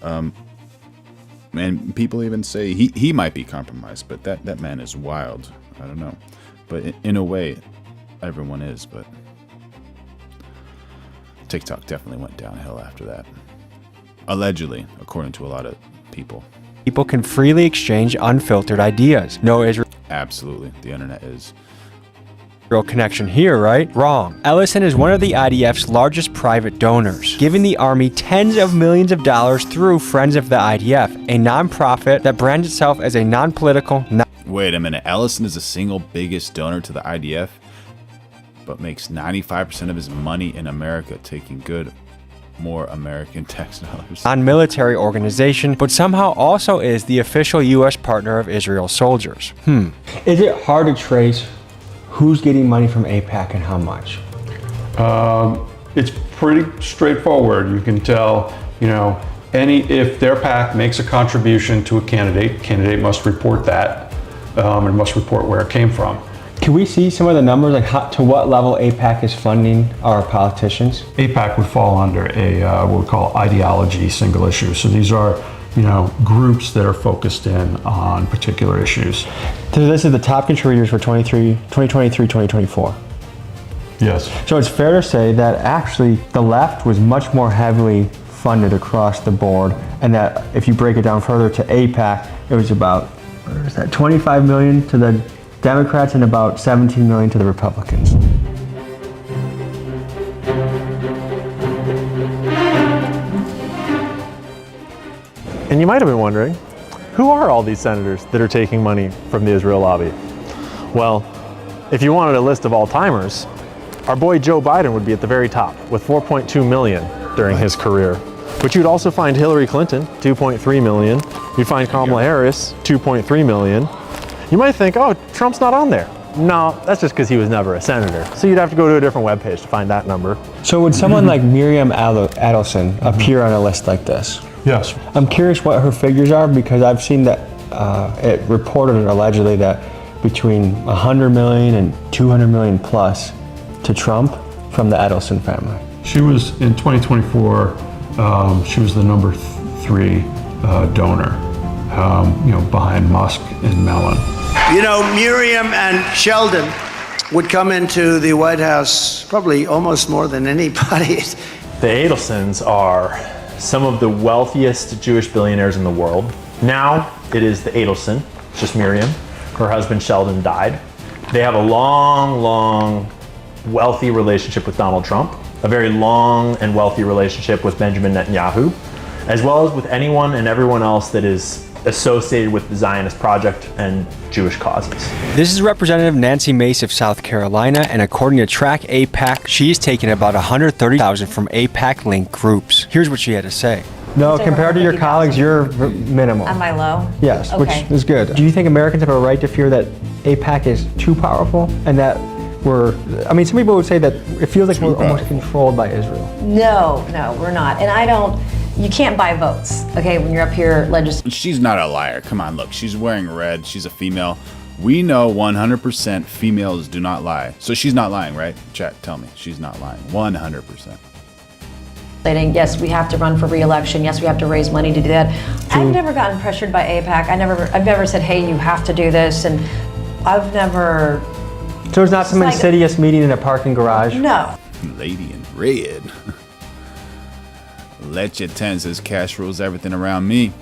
And people even say he might be compromised, but that man is wild. I don't know. But in a way, everyone is, but TikTok definitely went downhill after that. Allegedly, according to a lot of people. People can freely exchange unfiltered ideas. No Israel. Absolutely. The internet is. Israel connection here, right? Wrong. Ellison is one of the IDF's largest private donors, giving the army tens of millions of dollars through Friends of the IDF, a nonprofit that brands itself as a non-political. Wait a minute. Ellison is the single biggest donor to the IDF, but makes 95% of his money in America, taking good, more American tax dollars. Non-military organization, but somehow also is the official U.S. partner of Israel's soldiers. Is it hard to trace who's getting money from AIPAC and how much? It's pretty straightforward. You can tell, you know, if their PAC makes a contribution to a candidate must report that and must report where it came from. Can we see some of the numbers, like to what level AIPAC is funding our politicians? AIPAC would fall under a what we call ideology single issue. So these are, groups that are focused in on particular issues. So this is the top contributors for 2023, 2024. Yes. So it's fair to say that actually the left was much more heavily funded across the board, and that if you break it down further to AIPAC, it was about, what is that, 25 million to the Democrats and about 17 million to the Republicans. And you might have been wondering, who are all these senators that are taking money from the Israel lobby? Well, if you wanted a list of all-timers, our boy Joe Biden would be at the very top with 4.2 million during his career. But you'd also find Hillary Clinton, 2.3 million. You'd find Kamala Harris, 2.3 million. You might think, oh, Trump's not on there. No, that's just because he was never a senator. So you'd have to go to a different webpage to find that number. So would someone like Miriam Adelson appear on a list like this? Yes. I'm curious what her figures are, because I've seen that it reported allegedly that between 100 million and 200 million plus to Trump from the Adelson family. She was, in 2024, she was the number 3 donor, behind Musk and Mellon. Miriam and Sheldon would come into the White House probably almost more than anybody. The Adelsons are some of the wealthiest Jewish billionaires in the world. Now it is the Adelson, it's just Miriam. Her husband Sheldon died. They have a long, wealthy relationship with Donald Trump, a very long and wealthy relationship with Benjamin Netanyahu, as well as with anyone and everyone else that is associated with the Zionist project and Jewish causes. This is Representative Nancy Mace of South Carolina, and according to Track AIPAC, she's taken about $130,000 from AIPAC linked groups. Here's what she had to say. No, compared to your colleagues, you're minimal. Am I low? Yes, Okay. which is good. Do you think Americans have a right to fear that AIPAC is too powerful, and that some people would say that it feels like we're almost controlled by Israel? No, we're not. And you can't buy votes, okay, when you're up here legislating. She's not a liar. Come on, look, she's wearing red. She's a female. We know 100% females do not lie. So she's not lying, right? Chat, tell me. She's not lying. 100%. Yes, we have to run for re-election. Yes, we have to raise money to do that. I've never gotten pressured by AIPAC. I've never said, hey, you have to do this. And I've never... So it's not some insidious meeting in a parking garage? No. Lady in red. Let your 10 says cash rules everything around me.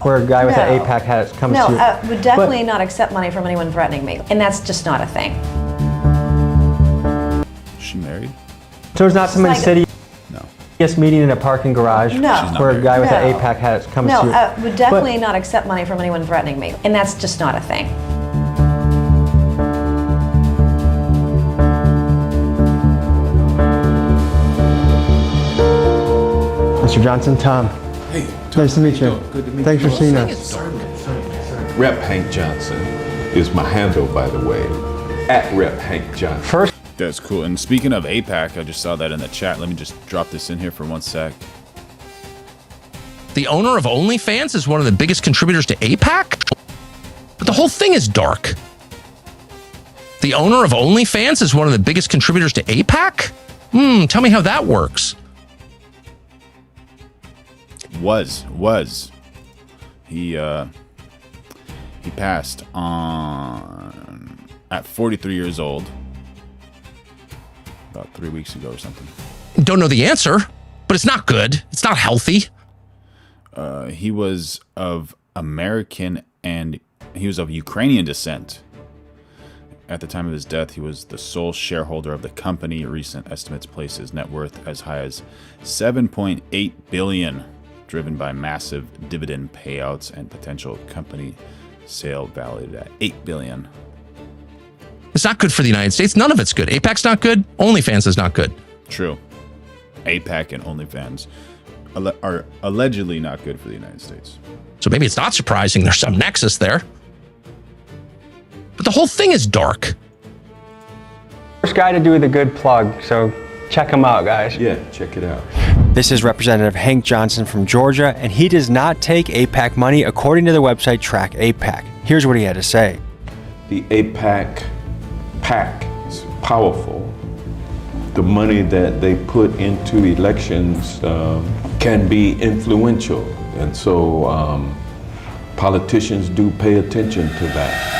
Where a guy with an AIPAC hat comes to you. Would definitely not accept money from anyone threatening me. And that's just not a thing. Is she married? So it's not some insidious meeting in a parking garage where a guy with an AIPAC hat comes to you. Would definitely not accept money from anyone threatening me. And that's just not a thing. Mr. Johnson, Tom. Hey, nice to meet you. Good to meet you. Thanks for seeing us. Rep Hank Johnson is my handle, by the way. At Rep Hank Johnson. That's cool. And speaking of AIPAC, I just saw that in the chat. Let me just drop this in here for 1 sec. The owner of OnlyFans is one of the biggest contributors to AIPAC? But the whole thing is dark. The owner of OnlyFans is one of the biggest contributors to AIPAC? Tell me how that works. Was. He passed on at 43 years old. About 3 weeks ago or something. Don't know the answer, but it's not good. It's not healthy. He was of American and he was of Ukrainian descent. At the time of his death, he was the sole shareholder of the company. Recent estimates place his net worth as high as $7.8 billion, driven by massive dividend payouts and potential company sale valued at $8 billion. It's not good for the United States. None of it's good. AIPAC's not good. OnlyFans is not good. True. AIPAC and OnlyFans are allegedly not good for the United States. So maybe it's not surprising there's some nexus there. But the whole thing is dark. First guy to do the good plug, so check him out, guys. Yeah, check it out. This is Representative Hank Johnson from Georgia, and he does not take AIPAC money according to the website Track AIPAC. Here's what he had to say. The AIPAC PAC is powerful. The money that they put into elections can be influential, and so politicians do pay attention to that.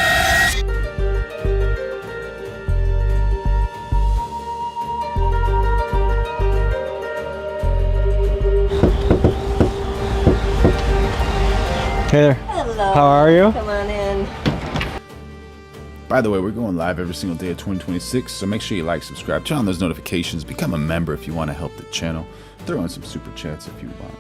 Hey there. Hello. How are you? Come on in. By the way, we're going live every single day of 2026, so make sure you like, subscribe, turn on those notifications, become a member if you want to help the channel. Throw in some super chats if you want.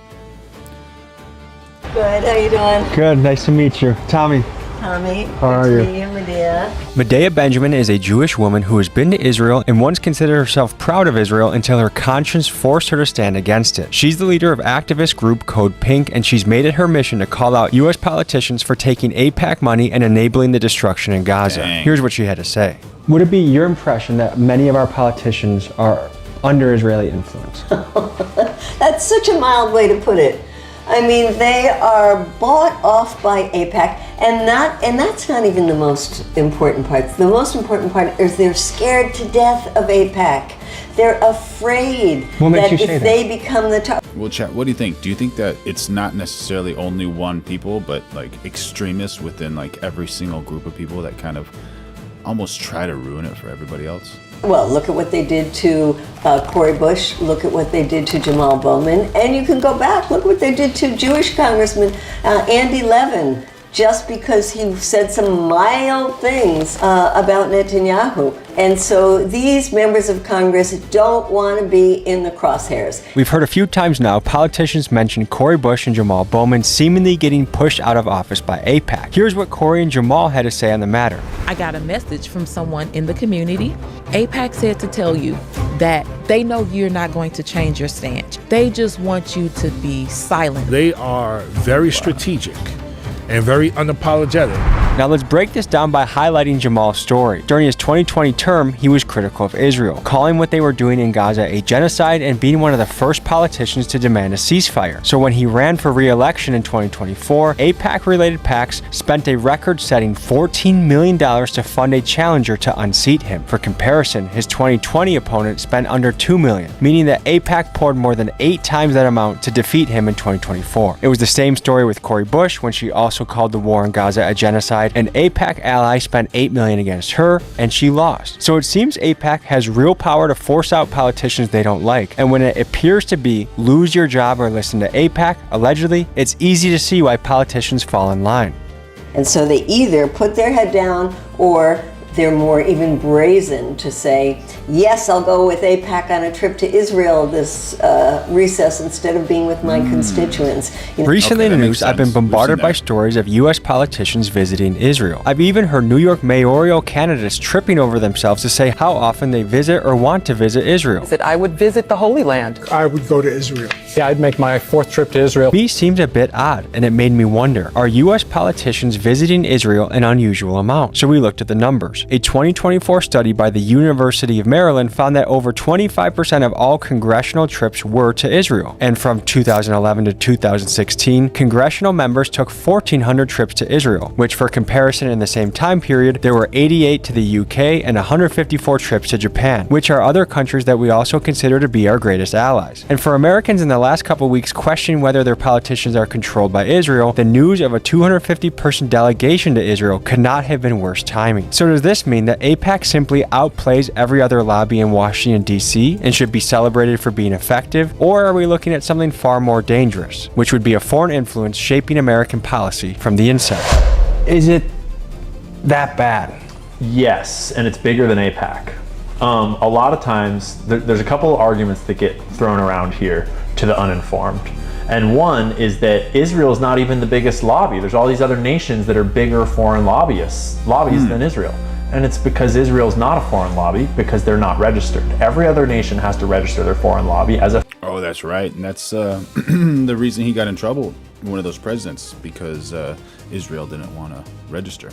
Good. How you doing? Good. Nice to meet you. Tommy. Tommy. How are you? Medea. Medea Benjamin is a Jewish woman who has been to Israel and once considered herself proud of Israel until her conscience forced her to stand against it. She's the leader of activist group Code Pink, and she's made it her mission to call out U.S. politicians for taking AIPAC money and enabling the destruction in Gaza. Dang. Here's what she had to say. Would it be your impression that many of our politicians are under Israeli influence? That's such a mild way to put it. I mean, they are bought off by AIPAC, and that's not even the most important part. The most important part is they're scared to death of AIPAC. They're afraid that if they become the top. Well, chat, what do you think? Do you think that it's not necessarily only one people, but like extremists within like every single group of people that kind of almost try to ruin it for everybody else? Well, look at what they did to Cori Bush. Look at what they did to Jamal Bowman. And you can go back. Look what they did to Jewish Congressman Andy Levin, just because he said some mild things about Netanyahu. And so these members of Congress don't want to be in the crosshairs. We've heard a few times now politicians mention Cori Bush and Jamal Bowman seemingly getting pushed out of office by AIPAC. Here's what Cori and Jamal had to say on the matter. I got a message from someone in the community. AIPAC said to tell you that they know you're not going to change your stance. They just want you to be silent. They are very strategic and very unapologetic. Now let's break this down by highlighting Jamal's story. During his 2020 term, he was critical of Israel, calling what they were doing in Gaza a genocide and being one of the first politicians to demand a ceasefire. So when he ran for re-election in 2024, AIPAC-related PACs spent a record-setting $14 million to fund a challenger to unseat him. For comparison, his 2020 opponent spent under $2 million, meaning that AIPAC poured more than 8 times that amount to defeat him in 2024. It was the same story with Cori Bush when she also called the war in Gaza a genocide. An AIPAC ally spent $8 million against her, and she lost. So it seems AIPAC has real power to force out politicians they don't like. And when it appears to be lose your job or listen to AIPAC, allegedly, it's easy to see why politicians fall in line. And so they either put their head down or they're more even brazen to say, yes, I'll go with AIPAC on a trip to Israel this recess instead of being with my constituents. You know? Recently in the news, I've been bombarded by stories of U.S. politicians visiting Israel. I've even heard New York mayoral candidates tripping over themselves to say how often they visit or want to visit Israel. I would visit the Holy Land. I would go to Israel. Yeah, I'd make my 4th trip to Israel. To me seems a bit odd, and it made me wonder, are U.S. politicians visiting Israel an unusual amount? So we looked at the numbers. A 2024 study by the University of Maryland found that over 25% of all congressional trips were to Israel. And from 2011 to 2016, congressional members took 1,400 trips to Israel, which for comparison in the same time period, there were 88 to the UK and 154 trips to Japan, which are other countries that we also consider to be our greatest allies. And for Americans in the last couple weeks questioning whether their politicians are controlled by Israel, the news of a 250-person delegation to Israel could not have been worse timing. So does this mean that AIPAC simply outplays every other lobby in Washington, D.C. and should be celebrated for being effective? Or are we looking at something far more dangerous, which would be a foreign influence shaping American policy from the inside? Is it that bad? Yes, and it's bigger than AIPAC. A lot of times, there's a couple of arguments that get thrown around here to the uninformed. And one is that Israel is not even the biggest lobby. There's all these other nations that are bigger foreign lobbies than Israel. And it's because Israel's not a foreign lobby because they're not registered. Every other nation has to register their foreign lobby as a... Oh, that's right. And that's the reason he got in trouble, one of those presidents, because Israel didn't want to register.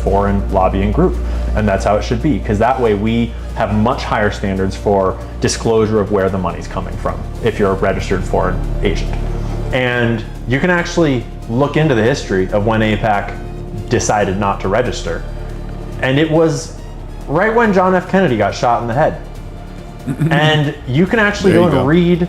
foreign lobbying group. And that's how it should be, because that way we have much higher standards for disclosure of where the money's coming from if you're a registered foreign agent. And you can actually look into the history of when AIPAC decided not to register. And it was right when John F. Kennedy got shot in the head. And you can actually go and read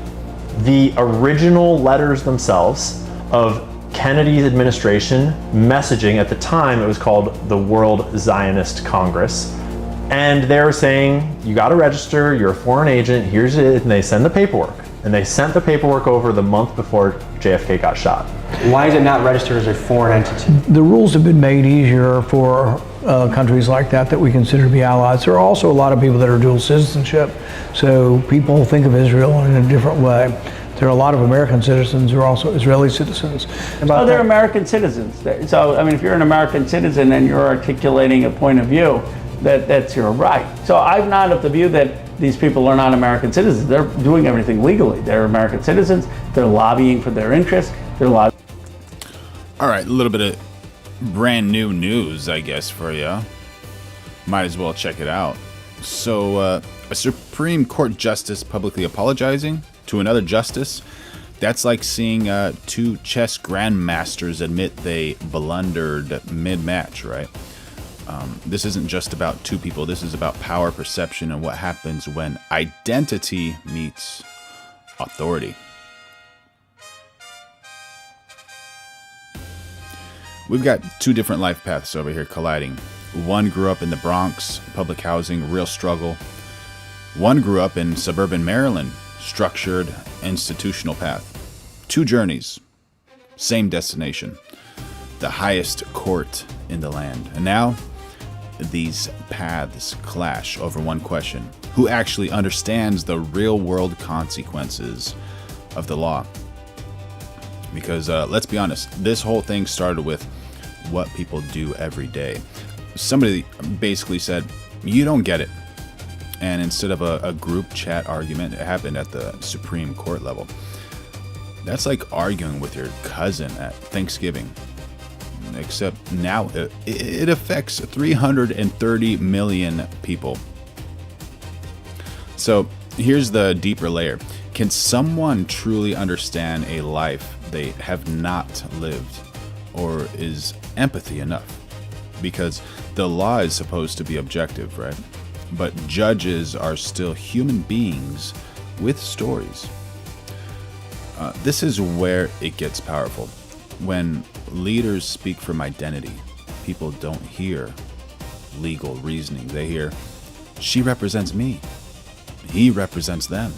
the original letters themselves of Kennedy's administration messaging. At the time, it was called the World Zionist Congress. And they were saying, you got to register, you're a foreign agent, here's it, and they send the paperwork. And they sent the paperwork over the month before JFK got shot. Why is it not registered as a foreign entity? The rules have been made easier for countries like that we consider to be allies. There are also a lot of people that are dual citizenship, so people think of Israel in a different way. There are a lot of American citizens who are also Israeli citizens. So they're American citizens. So, I mean, if you're an American citizen and you're articulating a point of view, that's your right. So I'm not of the view that these people are not American citizens. They're doing everything legally. They're American citizens. They're lobbying for their interests. They're lobbying. All right, a little bit of brand new news, I guess, for you. Might as well check it out. So, a Supreme Court justice publicly apologizing to another justice. That's like seeing two chess grandmasters admit they blundered mid-match, right? This isn't just about two people. This is about power perception and what happens when identity meets authority. We've got two different life paths over here colliding. One grew up in the Bronx, public housing, real struggle. One grew up in suburban Maryland, structured, institutional path. Two journeys, same destination, the highest court in the land. And now, these paths clash over one question: who actually understands the real-world consequences of the law? Because let's be honest, this whole thing started with what people do every day. Somebody basically said, you don't get it. And instead of a group chat argument, it happened at the Supreme Court level. That's like arguing with your cousin at Thanksgiving. Except now it affects 330 million people. So here's the deeper layer. Can someone truly understand a life they have not lived? Or is empathy enough? Because the law is supposed to be objective, right? But judges are still human beings with stories. This is where it gets powerful. When leaders speak from identity, people don't hear legal reasoning. They hear, she represents me. He represents them.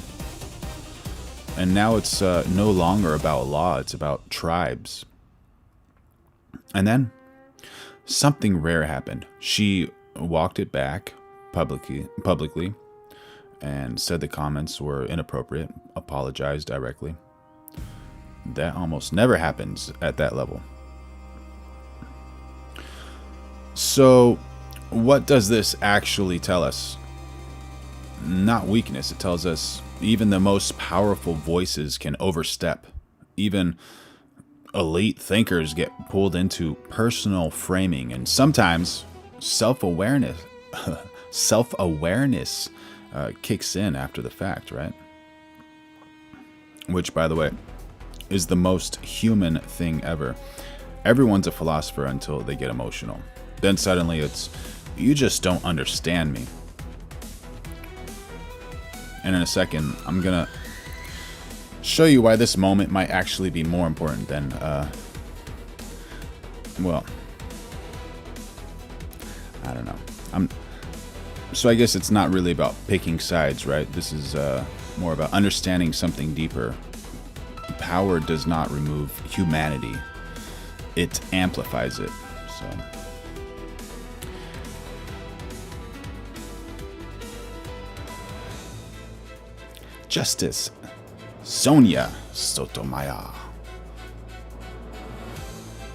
And now it's no longer about law, it's about tribes. And then something rare happened. She walked it back publicly and said the comments were inappropriate, apologized directly. That almost never happens at that level. So, what does this actually tell us? Not weakness. It tells us even the most powerful voices can overstep. Even elite thinkers get pulled into personal framing, and sometimes self-awareness kicks in after the fact, right? Which, by the way, is the most human thing ever. Everyone's a philosopher until they get emotional. Then suddenly it's, you just don't understand me. And in a second, I'm gonna show you why this moment might actually be more important than, well, I don't know. So I guess it's not really about picking sides, right? This is more about understanding something deeper. Power does not remove humanity. It amplifies it. So Justice Sonia Sotomayor.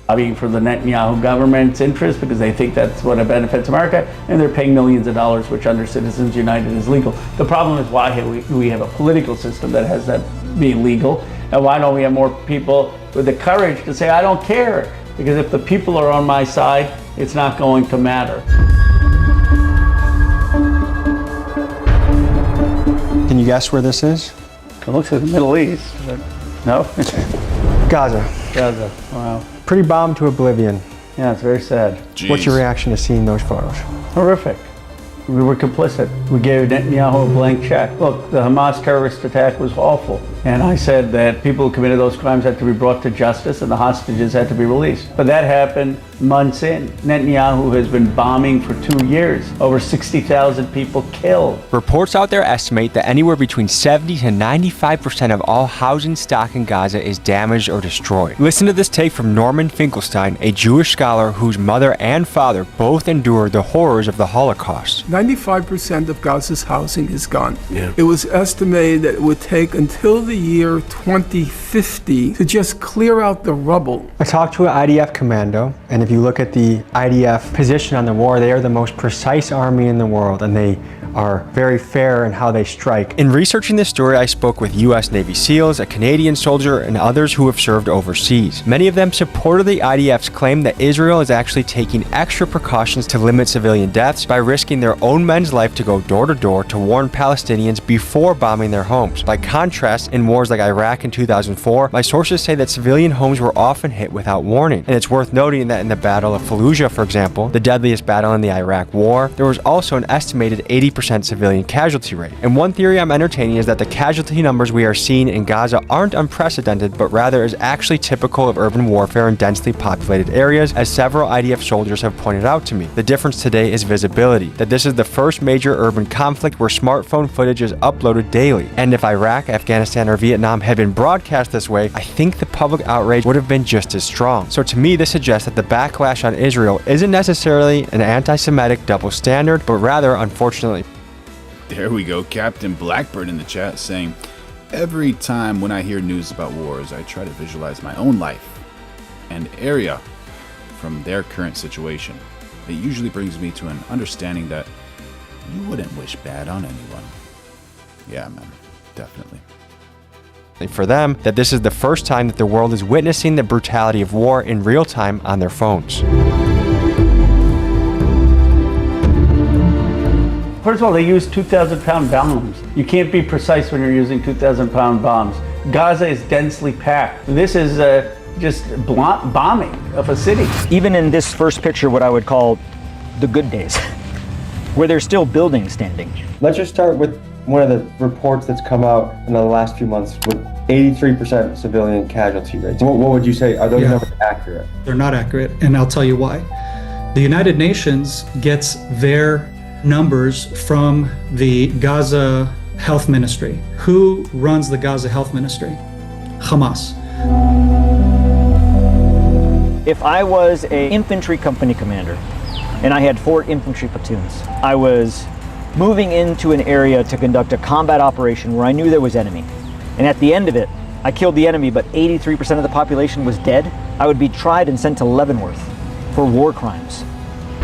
Lobbying for the Netanyahu government's interest because they think that's what benefits America, and they're paying millions of dollars, which under Citizens United is legal. The problem is why we have a political system that has that be legal, and why don't we have more people with the courage to say, I don't care, because if the people are on my side, it's not going to matter. Can you guess where this is? It looks like the Middle East, but no? Gaza. Gaza, wow. Pretty bombed to oblivion. Yeah, it's very sad. What's your reaction to seeing those photos? Horrific. We were complicit. We gave Netanyahu a blank check. Look, the Hamas terrorist attack was awful. And I said that people who committed those crimes had to be brought to justice and the hostages had to be released. But that happened months in. Netanyahu has been bombing for 2 years. Over 60,000 people killed. Reports out there estimate that anywhere between 70 to 95% of all housing stock in Gaza is damaged or destroyed. Listen to this take from Norman Finkelstein, a Jewish scholar whose mother and father both endured the horrors of the Holocaust. 95% of Gaza's housing is gone. It was estimated that it would take until the year 2050 to just clear out the rubble. I talked to an IDF commando, and if you look at the IDF position on the war, they are the most precise army in the world, and they are very fair in how they strike. In researching this story, I spoke with U.S. Navy SEALs, a Canadian soldier, and others who have served overseas. Many of them supported the IDF's claim that Israel is actually taking extra precautions to limit civilian deaths by risking their own men's life to go door to door to warn Palestinians before bombing their homes. By contrast, in wars like Iraq in 2004, my sources say that civilian homes were often hit without warning. And it's worth noting that in the Battle of Fallujah, for example, the deadliest battle in the Iraq War, there was also an estimated 80% civilian casualty rate. And one theory I'm entertaining is that the casualty numbers we are seeing in Gaza aren't unprecedented, but rather is actually typical of urban warfare in densely populated areas, as several IDF soldiers have pointed out to me. The difference today is visibility, that this is the first major urban conflict where smartphone footage is uploaded daily. And if Iraq, Afghanistan, or Vietnam had been broadcast this way, I think the public outrage would have been just as strong. So to me, this suggests that the backlash on Israel isn't necessarily an anti-Semitic double standard, but rather, unfortunately, there we go, Captain Blackbird in the chat saying, every time when I hear news about wars, I try to visualize my own life and area from their current situation. It usually brings me to an understanding that you wouldn't wish bad on anyone. Yeah, man, definitely. For them, that this is the first time that the world is witnessing the brutality of war in real time on their phones. First of all, they use 2,000-pound bombs. You can't be precise when you're using 2,000-pound bombs. Gaza is densely packed. This is just bombing of a city. Even in this first picture, what I would call the good days, where there's still buildings standing. Let's just start with one of the reports that's come out in the last few months with 83% civilian casualty rates. What would you say? Are those numbers accurate? They're not accurate, and I'll tell you why. The United Nations gets their numbers from the Gaza Health Ministry. Who runs the Gaza Health Ministry? Hamas. If I was an infantry company commander and I had 4 infantry platoons, I was moving into an area to conduct a combat operation where I knew there was enemy. And at the end of it, I killed the enemy, but 83% of the population was dead, I would be tried and sent to Leavenworth for war crimes.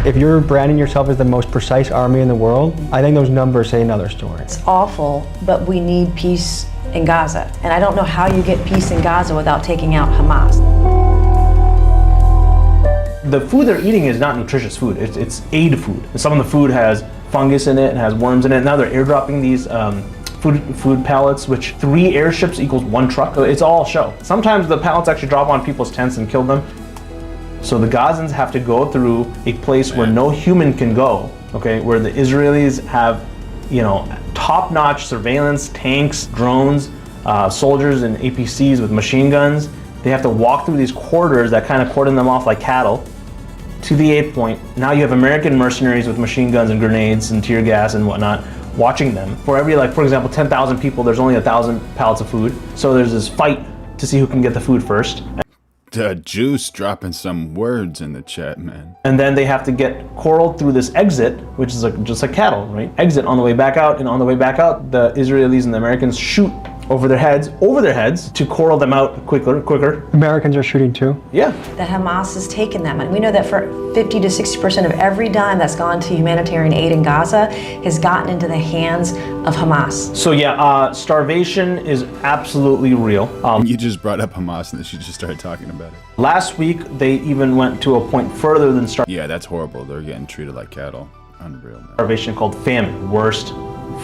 If you're branding yourself as the most precise army in the world, I think those numbers say another story. It's awful, but we need peace in Gaza. And I don't know how you get peace in Gaza without taking out Hamas. The food they're eating is not nutritious food. It's aid food. Some of the food has fungus in it and has worms in it. Now they're airdropping these food pallets, which 3 airships equals 1 truck. It's all show. Sometimes the pallets actually drop on people's tents and kill them. So the Gazans have to go through a place where no human can go, okay, where the Israelis have, top-notch surveillance, tanks, drones, soldiers and APCs with machine guns. They have to walk through these corridors that kind of cordon them off like cattle to the 8th point. Now you have American mercenaries with machine guns and grenades and tear gas and whatnot watching them. For every, for example, 10,000 people, there's only 1,000 pallets of food. So there's this fight to see who can get the food first. The Juice dropping some words in the chat, man. And then they have to get corralled through this exit, which is just like cattle, right? Exit on the way back out, and on the way back out, the Israelis and the Americans shoot over their heads to coral them out quicker. Americans are shooting too? Yeah. That Hamas has taken that money. We know that for 50 to 60% of every dime that's gone to humanitarian aid in Gaza has gotten into the hands of Hamas. So yeah, starvation is absolutely real. You just brought up Hamas and then she just started talking about it. Last week, they even went to a point further than starvation. Yeah, that's horrible. They're getting treated like cattle. Unreal, man. Starvation called famine, worst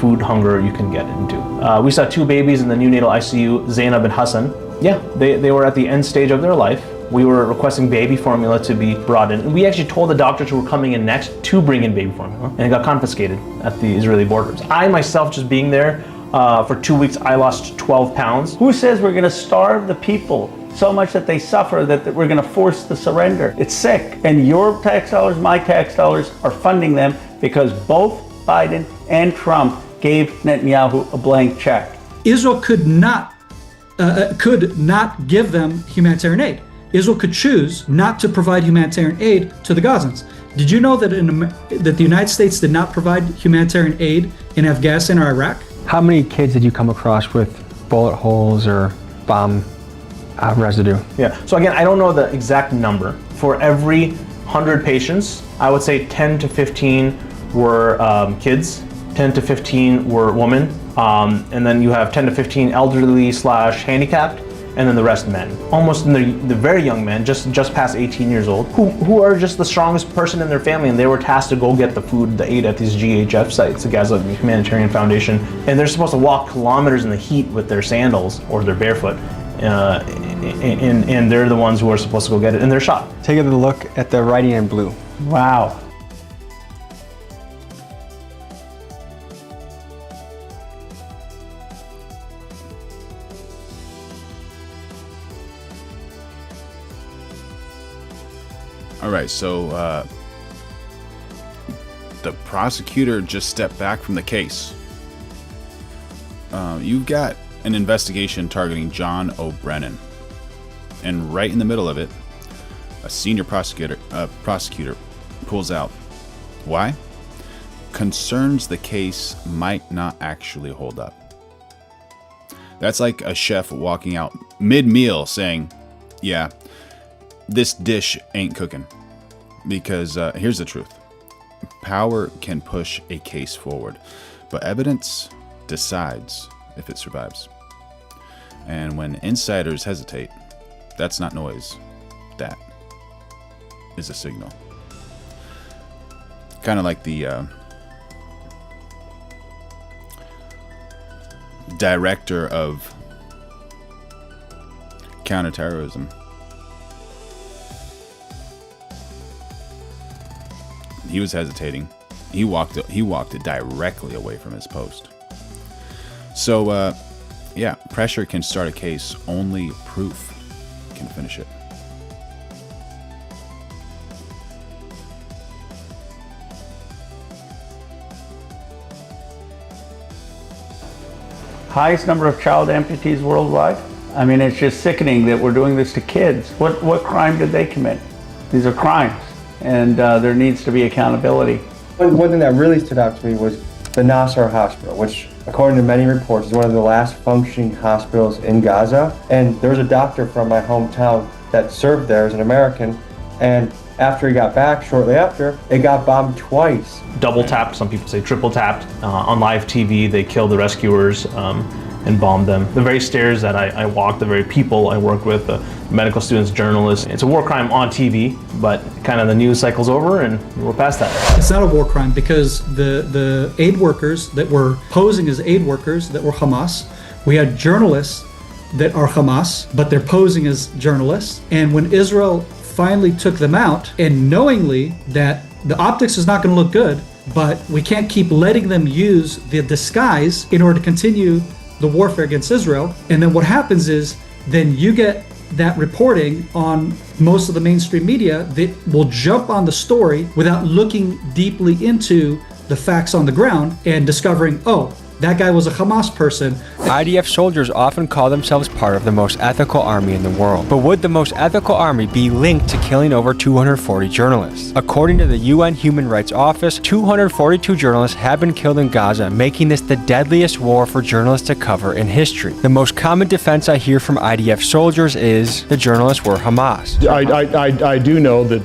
food hunger you can get into. We saw 2 babies in the neonatal ICU, Zainab and Hassan. Yeah, they were at the end stage of their life. We were requesting baby formula to be brought in. And we actually told the doctors who were coming in next to bring in baby formula, and it got confiscated at the Israeli borders. I myself, just being there for 2 weeks, I lost 12 pounds. Who says we're going to starve the people so much that they suffer that we're going to force the surrender? It's sick. And your tax dollars, my tax dollars are funding them because both Biden and Trump gave Netanyahu a blank check. Israel could not give them humanitarian aid. Israel could choose not to provide humanitarian aid to the Gazans. Did you know that that the United States did not provide humanitarian aid in Afghanistan or Iraq? How many kids did you come across with bullet holes or bomb residue? Yeah, so again, I don't know the exact number. For every 100 patients, I would say 10 to 15 were kids, 10 to 15 were women, and then you have 10 to 15 elderly / handicapped, and then the rest men. Almost the very young men, just past 18 years old, who are just the strongest person in their family, and they were tasked to go get the food, the aid at these GHF sites, the Gaza Humanitarian Foundation, and they're supposed to walk kilometers in the heat with their sandals or they're barefoot, and they're the ones who are supposed to go get it, and they're shot. Take a look at the writing in blue. Wow. All right, so the prosecutor just stepped back from the case. You've got an investigation targeting John O'Brennan, and right in the middle of it, a senior prosecutor pulls out. Why? Concerns the case might not actually hold up. That's like a chef walking out mid-meal saying, yeah, this dish ain't cooking. Because here's the truth. Power can push a case forward, but evidence decides if it survives. And when insiders hesitate, that's not noise. That is a signal. Kind of like the director of counterterrorism. He was hesitating. He walked it directly away from his post. So, yeah, pressure can start a case. Only proof can finish it. Highest number of child amputees worldwide. I mean, it's just sickening that we're doing this to kids. What crime did they commit? These are crimes, and there needs to be accountability. One thing that really stood out to me was the Nasser Hospital, which, according to many reports, is one of the last functioning hospitals in Gaza. And there was a doctor from my hometown that served there as an American, and after he got back, shortly after, it got bombed twice. Double tapped, some people say triple tapped. On live TV, they killed the rescuers and bombed them. The very stairs that I walked, the very people I work with, the medical students, journalists. It's a war crime on TV, but kind of the news cycle's over and we're past that. It's not a war crime because the aid workers that were posing as aid workers that were Hamas, we had journalists that are Hamas, but they're posing as journalists. And when Israel finally took them out, and knowingly that the optics is not going to look good, but we can't keep letting them use the disguise in order to continue the warfare against Israel. And then what happens is then you get that reporting on most of the mainstream media that will jump on the story without looking deeply into the facts on the ground and discovering, oh, that guy was a Hamas person. IDF soldiers often call themselves part of the most ethical army in the world. But would the most ethical army be linked to killing over 240 journalists? According to the UN Human Rights Office, 242 journalists have been killed in Gaza, making this the deadliest war for journalists to cover in history. The most common defense I hear from IDF soldiers is the journalists were Hamas. I do know that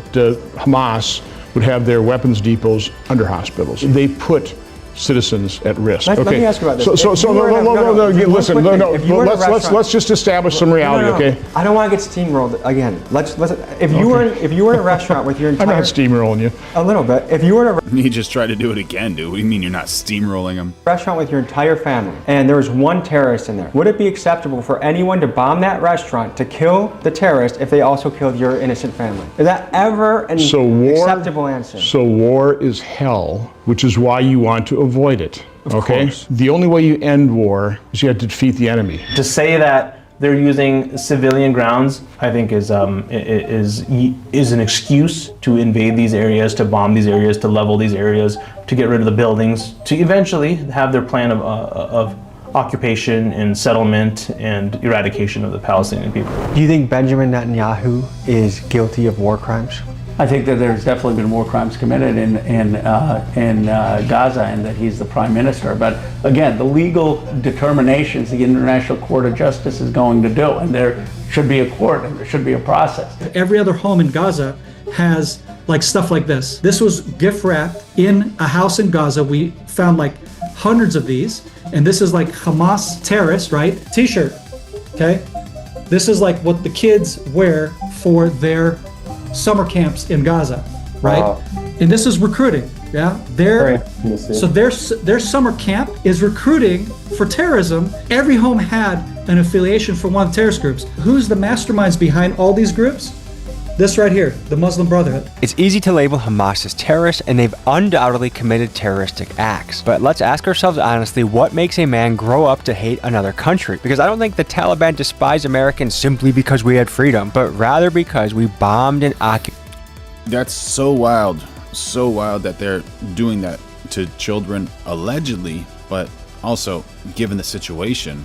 Hamas would have their weapons depots under hospitals. They put citizens at risk. Let me ask you about this. Listen, let's just establish some reality, okay? I don't want to get steamrolled again. If you were in a restaurant with your entire... I'm not steamrolling you. A little bit. If you were in a... You just tried to do it again, dude. What do you mean you're not steamrolling them? Restaurant with your entire family, and there was one terrorist in there, would it be acceptable for anyone to bomb that restaurant to kill the terrorist if they also killed your innocent family? Is that ever an acceptable answer? So war is hell, which is why you want to avoid it. Okay? The only way you end war is you have to defeat the enemy. To say that they're using civilian grounds, I think is an excuse to invade these areas, to bomb these areas, to level these areas, to get rid of the buildings, to eventually have their plan of occupation and settlement and eradication of the Palestinian people. Do you think Benjamin Netanyahu is guilty of war crimes? I think that there's definitely been war crimes committed in Gaza, and that he's the prime minister. But again, the legal determinations the International Court of Justice is going to do, and there should be a court and there should be a process. Every other home in Gaza has like stuff like this. This was gift wrapped in a house in Gaza. We found like hundreds of these, and this is like Hamas terrorist, right? T-shirt, okay? This is like what the kids wear for their summer camps in Gaza, right? Wow. And this is recruiting, yeah? So their summer camp is recruiting for terrorism. Every home had an affiliation for one of the terrorist groups. Who's the masterminds behind all these groups? This right here, the Muslim Brotherhood. It's easy to label Hamas as terrorists, and they've undoubtedly committed terroristic acts. But let's ask ourselves honestly, what makes a man grow up to hate another country? Because I don't think the Taliban despise Americans simply because we had freedom, but rather because we bombed and occupied. That's so wild that they're doing that to children, allegedly, but also, given the situation,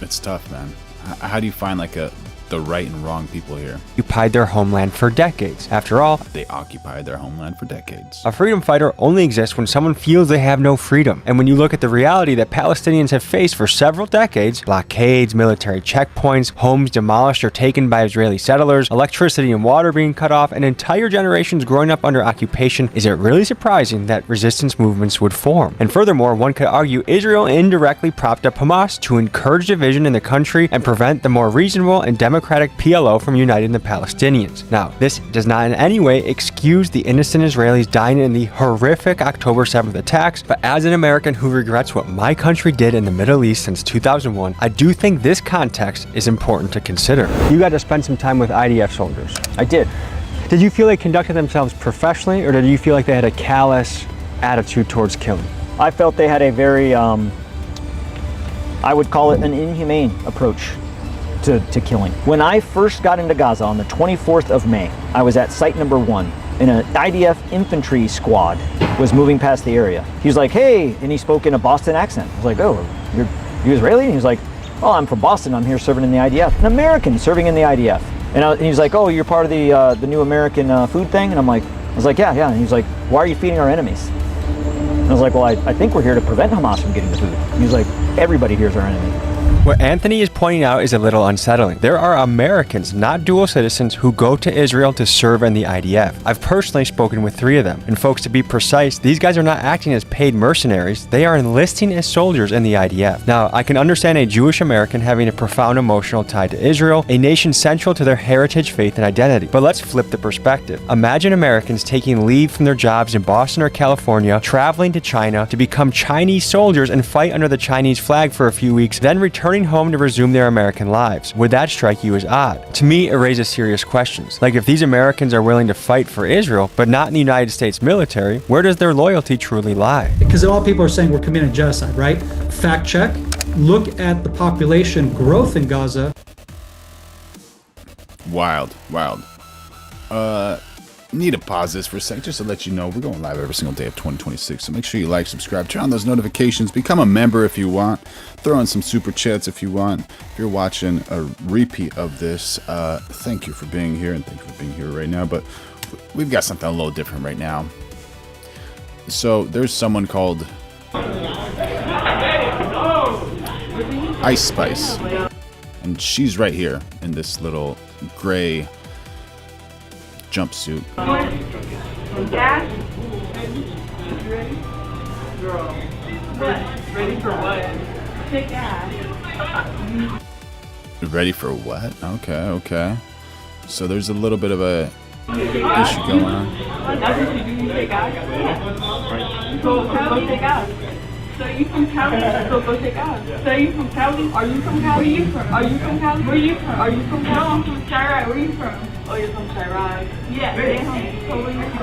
it's tough, man. How do you find like the right and wrong people here? Occupied their homeland for decades. After all, they occupied their homeland for decades. A freedom fighter only exists when someone feels they have no freedom. And when you look at the reality that Palestinians have faced for several decades, blockades, military checkpoints, homes demolished or taken by Israeli settlers, electricity and water being cut off, and entire generations growing up under occupation, is it really surprising that resistance movements would form? And furthermore, one could argue Israel indirectly propped up Hamas to encourage division in the country and prevent the more reasonable and democratic PLO from uniting the Palestinians. Now, this does not in any way excuse the innocent Israelis dying in the horrific October 7th attacks, but as an American who regrets what my country did in the Middle East since 2001, I do think this context is important to consider. You got to spend some time with IDF soldiers. I did. Did you feel they conducted themselves professionally, or did you feel like they had a callous attitude towards killing? I felt they had a very, I would call it an inhumane approach to killing. When I first got into Gaza on the 24th of May, I was at site number 1, and an IDF infantry squad was moving past the area. He was like, "Hey," and he spoke in a Boston accent. I was like, "Oh, you're Israeli?" And he was like, "Oh, I'm from Boston. I'm here serving in the IDF." An American serving in the IDF. And he was like, "Oh, you're part of the new American food thing?" And I was like, yeah. And he was like, "Why are you feeding our enemies?" And I was like, "Well, I think we're here to prevent Hamas from getting the food." And he was like, "Everybody here is our enemy." What Anthony is pointing out is a little unsettling. There are Americans, not dual citizens, who go to Israel to serve in the IDF. I've personally spoken with 3 of them. And folks, to be precise, these guys are not acting as paid mercenaries. They are enlisting as soldiers in the IDF. Now, I can understand a Jewish American having a profound emotional tie to Israel, a nation central to their heritage, faith, and identity. But let's flip the perspective. Imagine Americans taking leave from their jobs in Boston or California, traveling to China to become Chinese soldiers and fight under the Chinese flag for a few weeks, then returning home to resume their American lives. Would that strike you as odd? To me, it raises serious questions. Like, if these Americans are willing to fight for Israel, but not in the United States military, where does their loyalty truly lie? Because a lot of people are saying we're committing genocide, right? Fact check. Look at the population growth in Gaza. Wild. need to pause this for a sec just to let you know we're going live every single day of 2026. So make sure you like, subscribe, turn on those notifications, become a member if you want, throw in some super chats if you want. If you're watching a repeat of this, thank you for being here and thank you for being here right now. But we've got something a little different right now. So there's someone called Ice Spice, and she's right here in this little gray jumpsuit. Gas? Ready? Girl. What? Ready for what? Take gas. Ready for what? Okay. So there's a little bit of a issue going on. That's what you do, you take gas? So go take gas. So you from Cali? So go take gas. So you from Cali? Are you from Cali? Where you from? Are you from Cali? Where you from? Are you from Cali? No, I'm from Chirac. Where you from? Oh, you're from Chirac. Yeah, stay home. So where you from?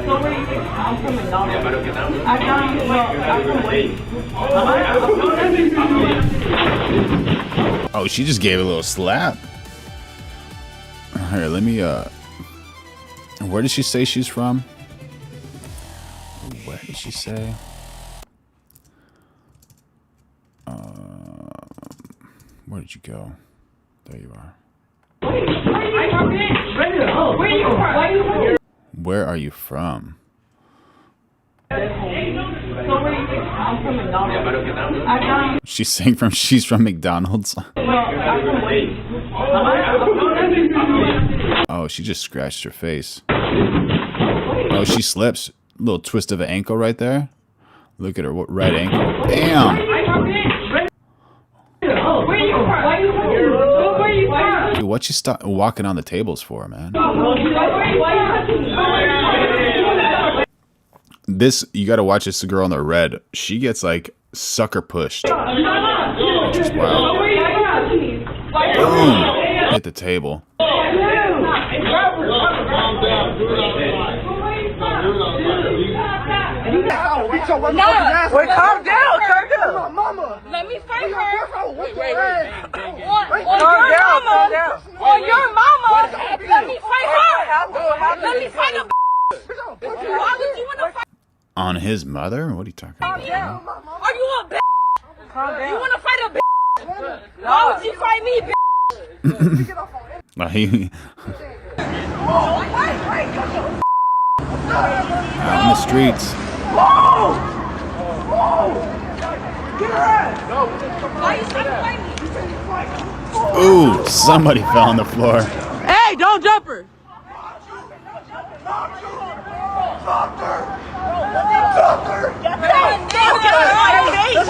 So where you from? I'm from McDonald's. I'm from Oh, she just gave a little slap. Here, let me, where did she say she's from? Where did she say? Where did you go? There you are. Where are you from? She's saying she's from McDonald's. Oh, she just scratched her face. Oh, she slips. Little twist of an ankle right there. Look at her right ankle. Damn. Dude, what you stop walking on the tables for, man? This, you gotta watch this girl in the red. She gets like sucker pushed. Which is wild. Boom! Hit the table. Wait, calm down, mama. Let me fight her. On your mama. Let me fight her. Let me fight a. Why would you want to fight? On his mother? What are you talking about? Are you a bitch? You want to fight a bitch? Why would you fight me, bitch? Out in the streets. Ooh, somebody fell on the floor. Hey, don't jump her.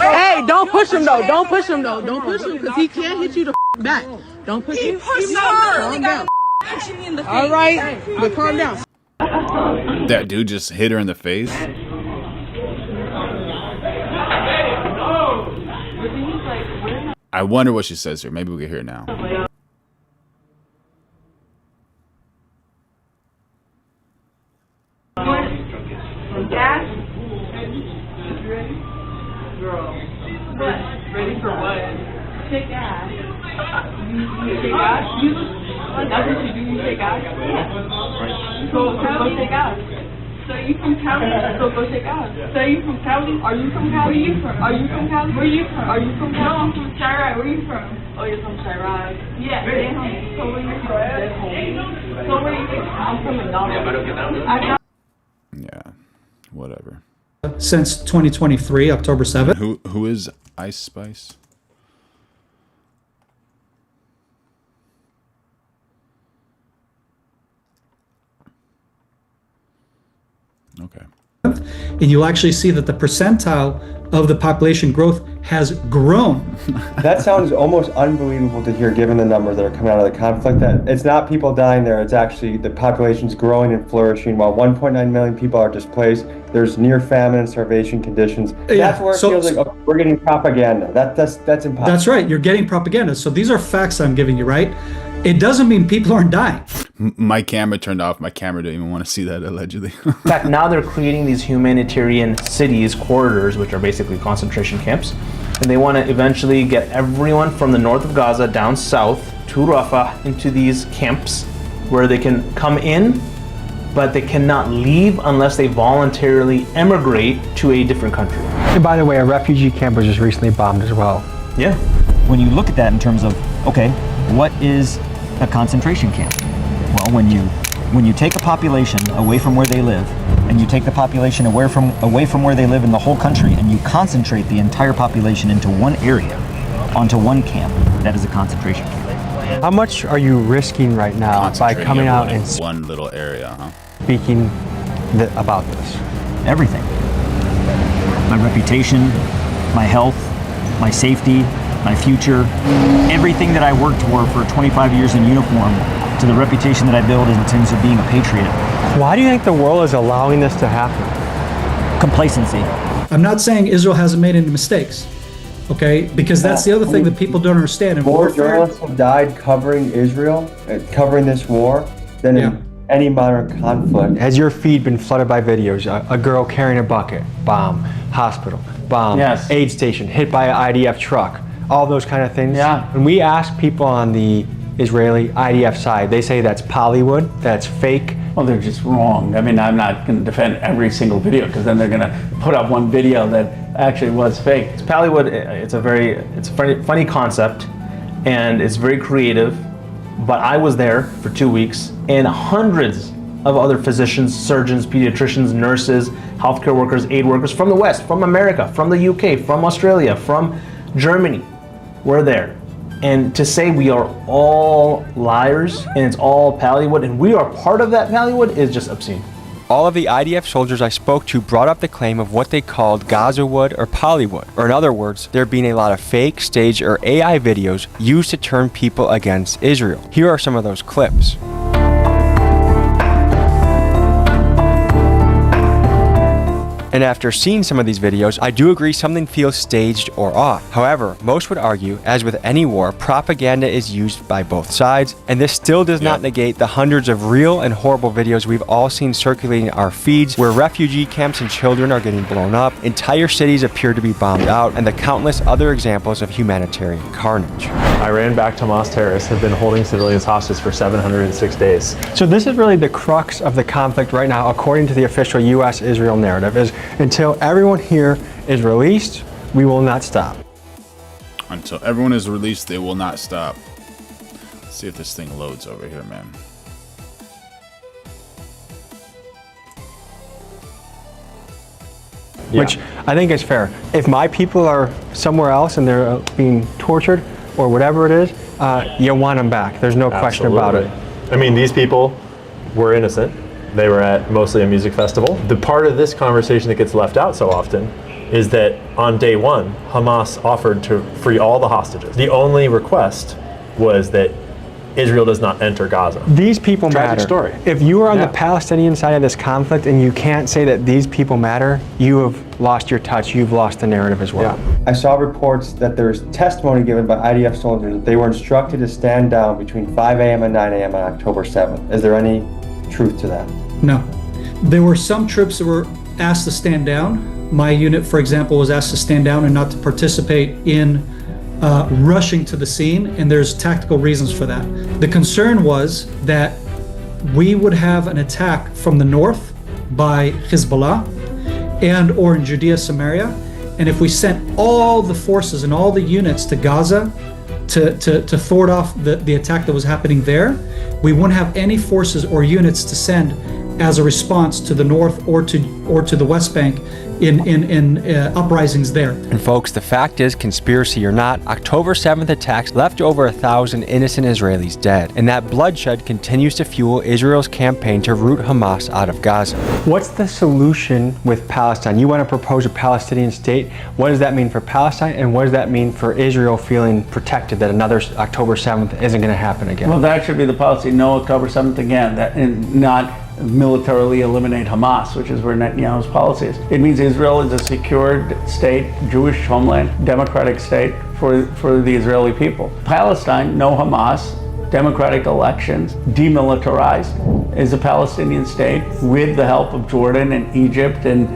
Hey, don't push him though. Don't push him though. Don't push him because he can't hit you the back. Don't push him. Calm down. All right, but calm down. That dude just hit her in the face. I wonder what she says here. Maybe we can hear it now. Gas? Ready? Girl. What? Ready for what? Take gas. You take gas? That's what you do, you take gas? Yeah. So go take gas. So you from Cali? So go take gas. So you from Cali? Are you from Cali? Where you from? Are you from Cali? Where you from? Are you from Cali? No, I'm from Chirac. Where you from? Oh, you're from Chirac. Yeah, stay home. So where you from? Stay home. So where you from? I'm from McDonald's. Yeah, whatever. Since 2023, October 7th. Who is Ice Spice? Okay. And you'll actually see that the percentile of the population growth has grown. That sounds almost unbelievable to hear given the numbers that are coming out of the conflict. That it's not people dying there, it's actually the population's growing and flourishing. While 1.9 million people are displaced, there's near famine and starvation conditions. Yeah, that's where it feels like we're getting propaganda. That's impossible. That's right, you're getting propaganda. So these are facts I'm giving you, right? It doesn't mean people aren't dying. My camera turned off. My camera didn't even want to see that, allegedly. In fact, now they're creating these humanitarian cities, corridors, which are basically concentration camps. And they want to eventually get everyone from the north of Gaza down south to Rafah into these camps where they can come in but they cannot leave unless they voluntarily emigrate to a different country. And by the way, a refugee camp was just recently bombed as well. Yeah. When you look at that in terms of, okay, what is a concentration camp? Well, when you take a population away from where they live, and you take the population away from where they live in the whole country, and you concentrate the entire population into one area, onto one camp, that is a concentration camp. How much are you risking right now by coming out and one little area, huh? speaking about this? Everything. My reputation, my health, my safety, my future, everything that I worked for 25 years in uniform, to the reputation that I built in terms of being a patriot. Why do you think the world is allowing this to happen? Complacency. I'm not saying Israel hasn't made any mistakes, okay? Because that's the other thing that people don't understand. In More warfare, journalists have died covering Israel, covering this war, than in any modern conflict. Has your feed been flooded by videos? A girl carrying a bucket, bomb, hospital, bomb, aid station, hit by an IDF truck, all those kind of things. Yeah. When we ask people on the Israeli IDF side, they say that's Pollywood, that's fake. Well, they're just wrong. I mean, I'm not going to defend every single video, because then they're going to put up one video that actually was fake. It's Pollywood. It's a funny concept, and it's very creative. But I was there for 2 weeks, and hundreds of other physicians, surgeons, pediatricians, nurses, healthcare workers, aid workers from the West, from America, from the UK, from Australia, from Germany, were there. And to say we are all liars and it's all Pollywood and we are part of that Pollywood is just obscene. All of the IDF soldiers I spoke to brought up the claim of what they called Gaza wood or Pollywood, or in other words, there being a lot of fake, staged, or AI videos used to turn people against Israel. Here are some of those clips. And after seeing some of these videos, I do agree something feels staged or off. However, most would argue, as with any war, propaganda is used by both sides, and this still does not negate the hundreds of real and horrible videos we've all seen circulating our feeds where refugee camps and children are getting blown up, entire cities appear to be bombed out, and the countless other examples of humanitarian carnage. Iran-backed Hamas terrorists have been holding civilians hostage for 706 days. So this is really the crux of the conflict right now, according to the official U.S.-Israel narrative, is until everyone here is released, we will not stop. Until everyone is released, they will not stop. Let's see if this thing loads over here, man. Which I think is fair. If my people are somewhere else and they're being tortured or whatever it is, you want them back. There's no question about it. I mean, these people were innocent. They were at mostly a music festival. The part of this conversation that gets left out so often is that on day one, Hamas offered to free all the hostages. The only request was that Israel does not enter Gaza. These people Tragic matter. story. If you are on the Palestinian side of this conflict and you can't say that these people matter, you have lost your touch, you've lost the narrative as well. I saw reports that there's testimony given by IDF soldiers that they were instructed to stand down between 5 a.m. and 9 a.m. on October 7th. Is there any truth to that? No. There were some troops that were asked to stand down. My unit, for example, was asked to stand down and not to participate in rushing to the scene, and there's tactical reasons for that. The concern was that we would have an attack from the north by Hezbollah and or in Judea, Samaria, and if we sent all the forces and all the units to Gaza to thwart off the attack that was happening there, we wouldn't have any forces or units to send as a response to the north or to the West Bank in uprisings there. And folks, the fact is, conspiracy or not, October 7th attacks left over 1,000 innocent Israelis dead, and that bloodshed continues to fuel Israel's campaign to root Hamas out of Gaza. What's the solution with Palestine? You want to propose a Palestinian state. What does that mean for Palestine, and what does that mean for Israel feeling protected that another October 7th isn't going to happen again? Well, that should be the policy, no October 7th again, and not militarily eliminate Hamas, which is where Netanyahu's policy is. It means Israel is a secured state, Jewish homeland, democratic state for the Israeli people. Palestine, no Hamas, democratic elections, demilitarized, is a Palestinian state with the help of Jordan and Egypt and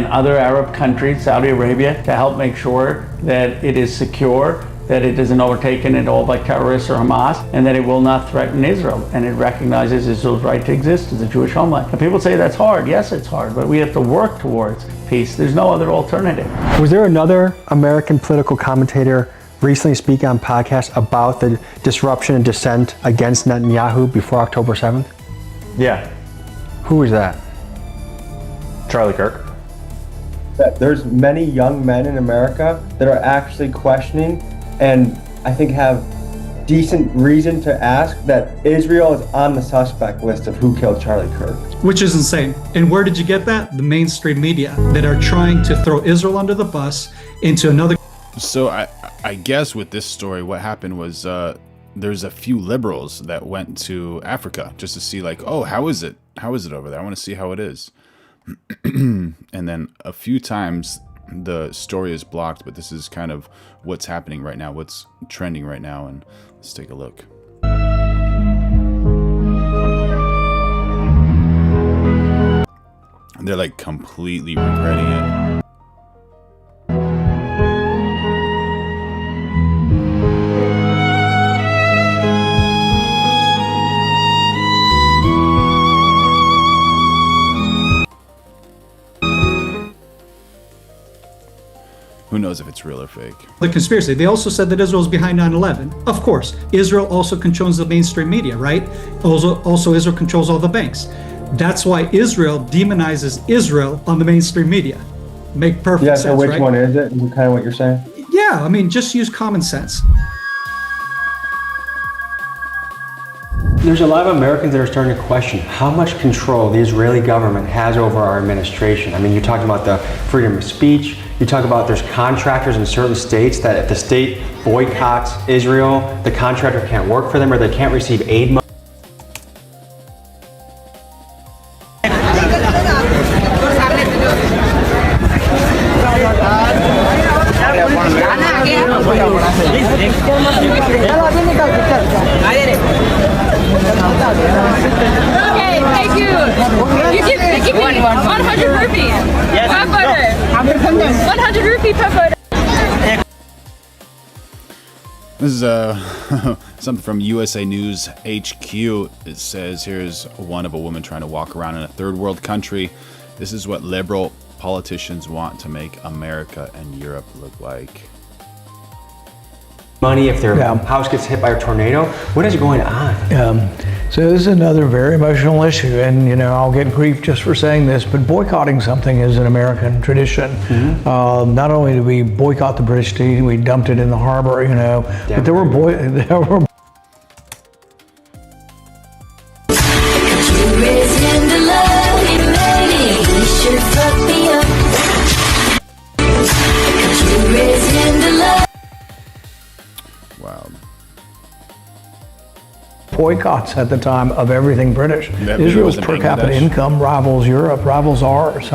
other Arab countries, Saudi Arabia, to help make sure that it is secure that it isn't overtaken at all by terrorists or Hamas, and that it will not threaten Israel, and it recognizes Israel's right to exist as a Jewish homeland. And people say that's hard. Yes, it's hard, but we have to work towards peace. There's no other alternative. Was there another American political commentator recently speaking on podcasts about the disruption and dissent against Netanyahu before October 7th? Yeah. Who was that? Charlie Kirk. There's many young men in America that are actually questioning and I think have decent reason to ask that Israel is on the suspect list of who killed Charlie Kirk. Which is insane. And where did you get that? The mainstream media that are trying to throw Israel under the bus into another. So I guess with this story, what happened was there's a few liberals that went to Africa just to see like, oh, how is it? How is it over there? I want to see how it is. And then a few times the story is blocked, but this is kind of what's happening right now, what's trending right now, and let's take a look. They're like completely regretting it. Who knows if it's real or fake? The conspiracy. They also said that Israel's behind 9/11. Of course, Israel also controls the mainstream media, right? Also Israel controls all the banks. That's why Israel demonizes Israel on the mainstream media. Make perfect sense, so which right? one is it? Is it kind of what you're saying? Yeah, I mean, just use common sense. There's a lot of Americans that are starting to question how much control the Israeli government has over our administration. I mean, you talked about the freedom of speech. You talk about there's contractors in certain states that if the state boycotts Israel, the contractor can't work for them or they can't receive aid money. Okay, thank you. You give me 100 rupees. Per photo. 100 rupees per photo. This is something from USA News HQ. It says here's one of a woman trying to walk around in a third world country. This is what liberal politicians want to make America and Europe look like. Money if their house gets hit by a tornado. What is going on? So this is another very emotional issue, and you know I'll get grief just for saying this, but boycotting something is an American tradition. Not only did we boycott the British tea, we dumped it in the harbor, you know, but there were boycotts at the time of everything British. Israel's per capita income rivals Europe, rivals ours.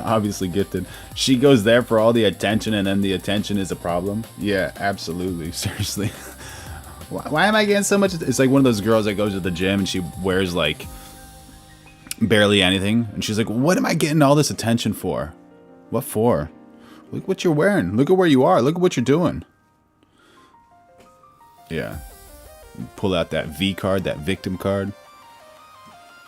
Obviously gifted. She goes there for all the attention and then the attention is a problem. Yeah, absolutely. Seriously. Why am I getting so much? It's like one of those girls that goes to the gym and she wears like barely anything. And she's like, what am I getting all this attention for? What for? Look what you're wearing. Look at where you are. Look at what you're doing. Yeah. Pull out that V card, that victim card.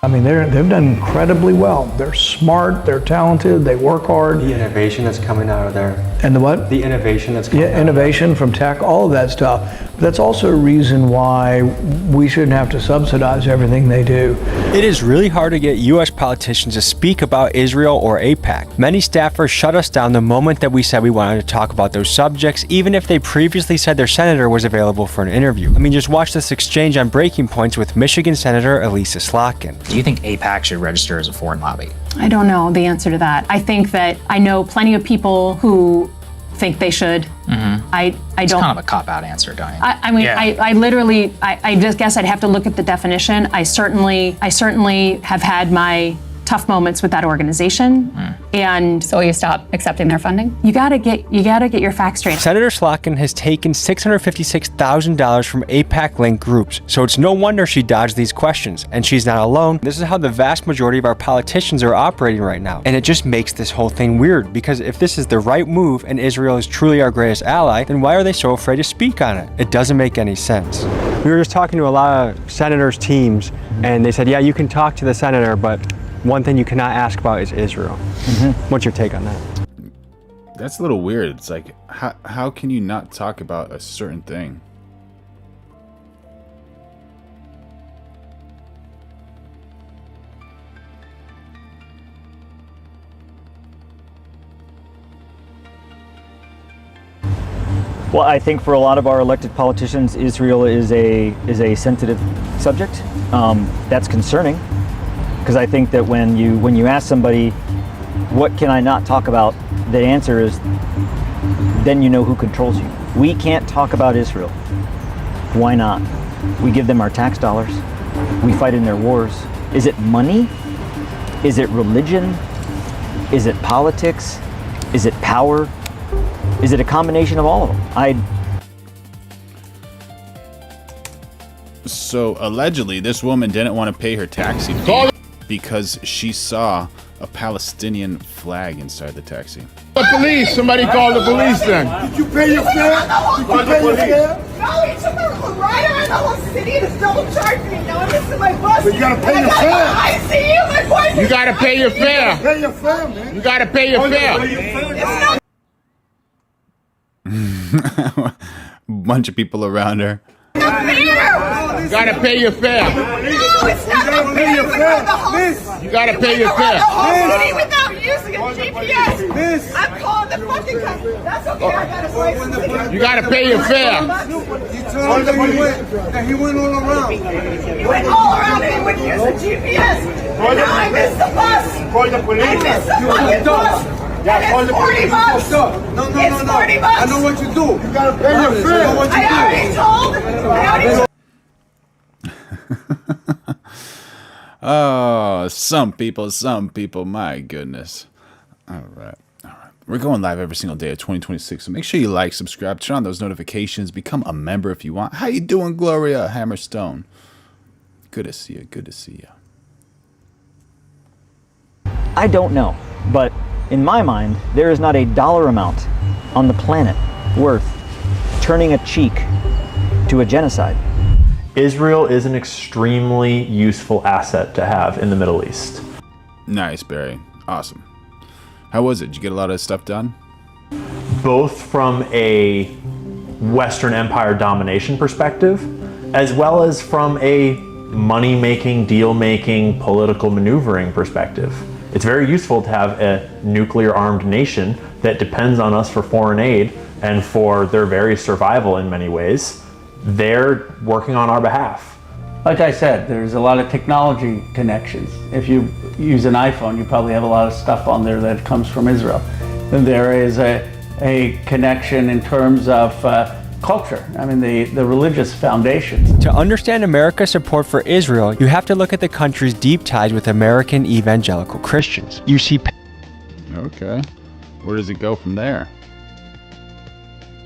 I mean, they've done incredibly well. They're smart, they're talented, they work hard. The innovation that's coming out of there. And the what? The innovation that's coming out. Yeah, innovation from tech, all of that stuff. But that's also a reason why we shouldn't have to subsidize everything they do. It is really hard to get U.S. politicians to speak about Israel or AIPAC. Many staffers shut us down the moment that we said we wanted to talk about those subjects, even if they previously said their senator was available for an interview. I mean, just watch this exchange on Breaking Points with Michigan Senator Elisa Slotkin. Do you think AIPAC should register as a foreign lobby? I don't know the answer to that. I think that I know plenty of people who think they should. I It's don't. kind of a cop-out answer, don't you? I mean, Yeah. I literally just guess I'd have to look at the definition. I certainly have had my tough moments with that organization, and so you stop accepting their funding. You gotta get your facts straight. Senator Slotkin has taken $656,000 from AIPAC-linked groups, so it's no wonder she dodged these questions, and she's not alone. This is how the vast majority of our politicians are operating right now, and it just makes this whole thing weird, because if this is the right move and Israel is truly our greatest ally, then why are they so afraid to speak on it? It doesn't make any sense. We were just talking to a lot of senators' teams, and they said, yeah, you can talk to the senator, but one thing you cannot ask about is Israel. What's your take on that? That's a little weird. It's like, how can you not talk about a certain thing? Well, I think for a lot of our elected politicians, Israel is a sensitive subject. That's concerning, because I think that when you ask somebody, what can I not talk about, the answer is, then you know who controls you. We can't talk about Israel. Why not? We give them our tax dollars. We fight in their wars. Is it money? Is it religion? Is it politics? Is it power? Is it a combination of all of them? So allegedly, this woman didn't want to pay her taxi fee because she saw a Palestinian flag inside the taxi. The police! Somebody call the police then! Did you pay your fare? Did you pay your fare? No, he took a ride around the whole city and is double charged me. Now I'm missing my bus. But you gotta pay your fare. I see you, my boyfriend. You gotta pay your fare. You gotta pay your fare, man. You gotta pay your fare. It's not. Bunch of people around her. You gotta pay your fare. No, it's not the fair. You gotta pay your fare. The whole city without using a GPS. I'm calling the fucking company. That's okay. I got his license. You gotta pay your fare. He told me he went all around. He went all around and he wouldn't use a GPS. And now I missed the bus. Call the police. I missed the fucking bus. Yeah, call the police. $40. No, It's $40. I know what you do. You gotta pay your fare. I know what you do. I already told. Oh, some people, my goodness. All right. We're going live every single day of 2026, so make sure you like, subscribe, turn on those notifications, become a member if you want. How you doing, Gloria Hammerstone? Good to see you. I don't know, but in my mind, there is not a dollar amount on the planet worth turning a cheek to a genocide. Israel is an extremely useful asset to have in the Middle East. Nice, Barry. Awesome. How was it? Did you get a lot of stuff done? Both from a Western Empire domination perspective, as well as from a money-making, deal-making, political maneuvering perspective. It's very useful to have a nuclear-armed nation that depends on us for foreign aid and for their very survival in many ways. They're working on our behalf. Like I said, there's a lot of technology connections. If you use an iPhone, you probably have a lot of stuff on there that comes from Israel. And there is a connection in terms of culture. I mean, the religious foundations. To understand America's support for Israel, you have to look at the country's deep ties with American evangelical Christians. You see. Okay. Where does it go from there?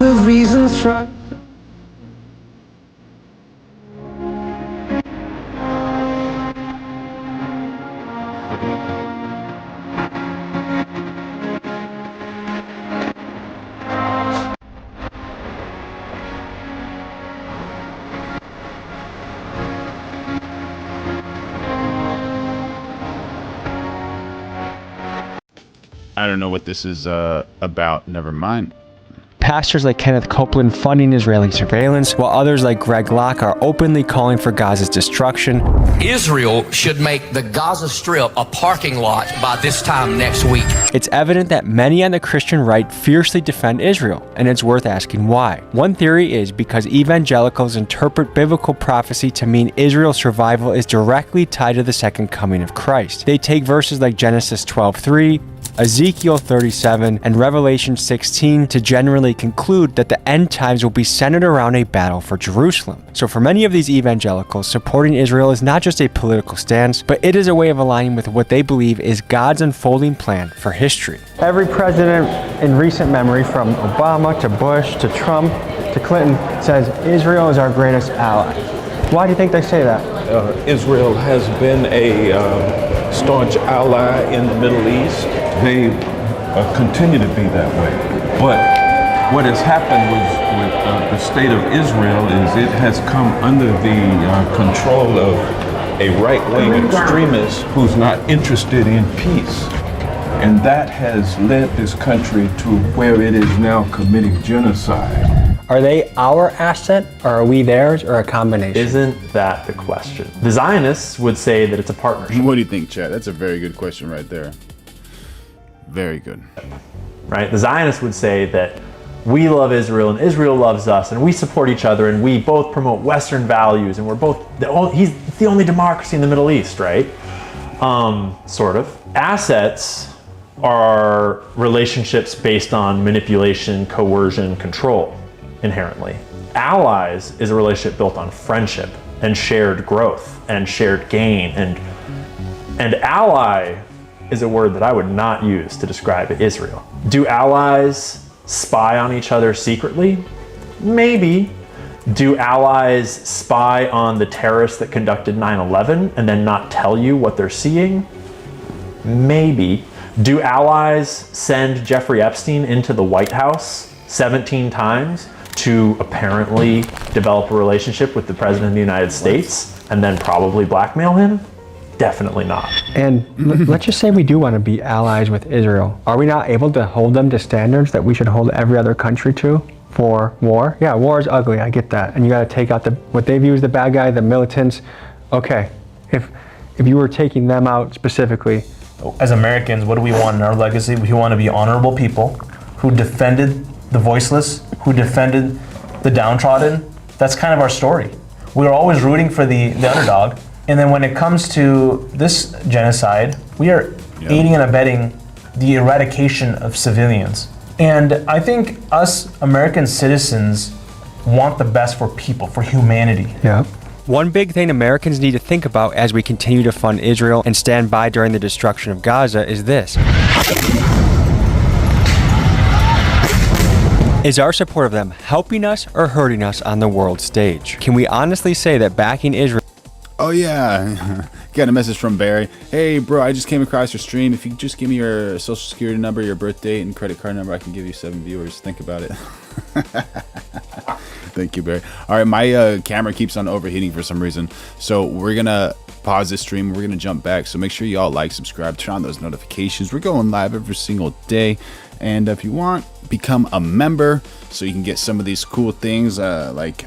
The reasons for. I don't know what this is about. Never mind. Pastors like Kenneth Copeland funding Israeli surveillance, while others like Greg Locke are openly calling for Gaza's destruction. Israel should make the Gaza Strip a parking lot by this time next week. It's evident that many on the Christian right fiercely defend Israel, and it's worth asking why. One theory is because evangelicals interpret biblical prophecy to mean Israel's survival is directly tied to the second coming of Christ. They take verses like Genesis 12:3, Ezekiel 37, and Revelation 16 to generally conclude that the end times will be centered around a battle for Jerusalem. So for many of these evangelicals, supporting Israel is not just a political stance, but it is a way of aligning with what they believe is God's unfolding plan for history. Every president in recent memory, from Obama to Bush to Trump to Clinton, says Israel is our greatest ally. Why do you think they say that? Israel has been a staunch ally in the Middle East. They continue to be that way. But what has happened with the state of Israel is it has come under the control of a right-wing extremist who's not interested in peace. And that has led this country to where it is now committing genocide. Are they our asset, or are we theirs, or a combination? Isn't that the question? The Zionists would say that it's a partnership. What do you think, Chad? That's a very good question right there. Very good. Right? The Zionists would say that we love Israel and Israel loves us and we support each other and we both promote Western values and we're both, he's the only democracy in the Middle East, right? Sort of. Assets are relationships based on manipulation, coercion, control, inherently. Allies is a relationship built on friendship and shared growth and shared gain, and ally is a word that I would not use to describe Israel. Do allies spy on each other secretly? Maybe. Do allies spy on the terrorists that conducted 9/11 and then not tell you what they're seeing? Maybe. Do allies send Jeffrey Epstein into the White House 17 times to apparently develop a relationship with the President of the United States and then probably blackmail him? Definitely not. And let's just say we do want to be allies with Israel. Are we not able to hold them to standards that we should hold every other country to for war? Yeah, war is ugly, I get that. And you got to take out what they view as the bad guy, the militants. Okay, if you were taking them out specifically. As Americans, what do we want in our legacy? We want to be honorable people who defended the voiceless, who defended the downtrodden. That's kind of our story. We're always rooting for the underdog. And then when it comes to this genocide, we are aiding and abetting the eradication of civilians. And I think us American citizens want the best for people, for humanity. Yeah. One big thing Americans need to think about as we continue to fund Israel and stand by during the destruction of Gaza is this. Is our support of them helping us or hurting us on the world stage? Can we honestly say that backing Israel... Oh yeah, got a message from Barry. Hey bro, I just came across your stream. If you could just give me your social security number, your birth date, and credit card number, I can give you 7 viewers. Think about it. Thank you, Barry. All right, my camera keeps on overheating for some reason, so we're gonna pause this stream. We're gonna jump back. So make sure y'all like, subscribe, turn on those notifications. We're going live every single day, and if you want, become a member so you can get some of these cool things like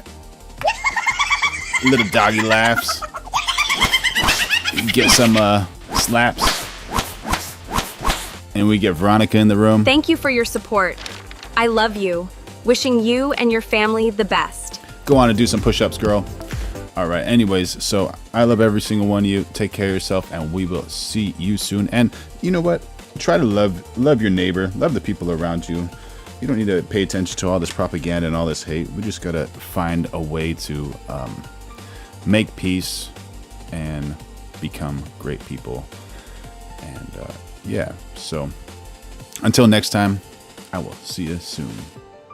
little doggy laughs. Get some slaps, and we get Veronica in the room. Thank you for your support. I love you. Wishing you and your family the best. Go on and do some push-ups, girl. All right, anyways, so I love every single one of you. Take care of yourself, and we will see you soon. And you know what? Try to love your neighbor, love the people around you. You don't need to pay attention to all this propaganda and all this hate. We just gotta find a way to make peace and become great people. And yeah, so until next time, I will see you soon.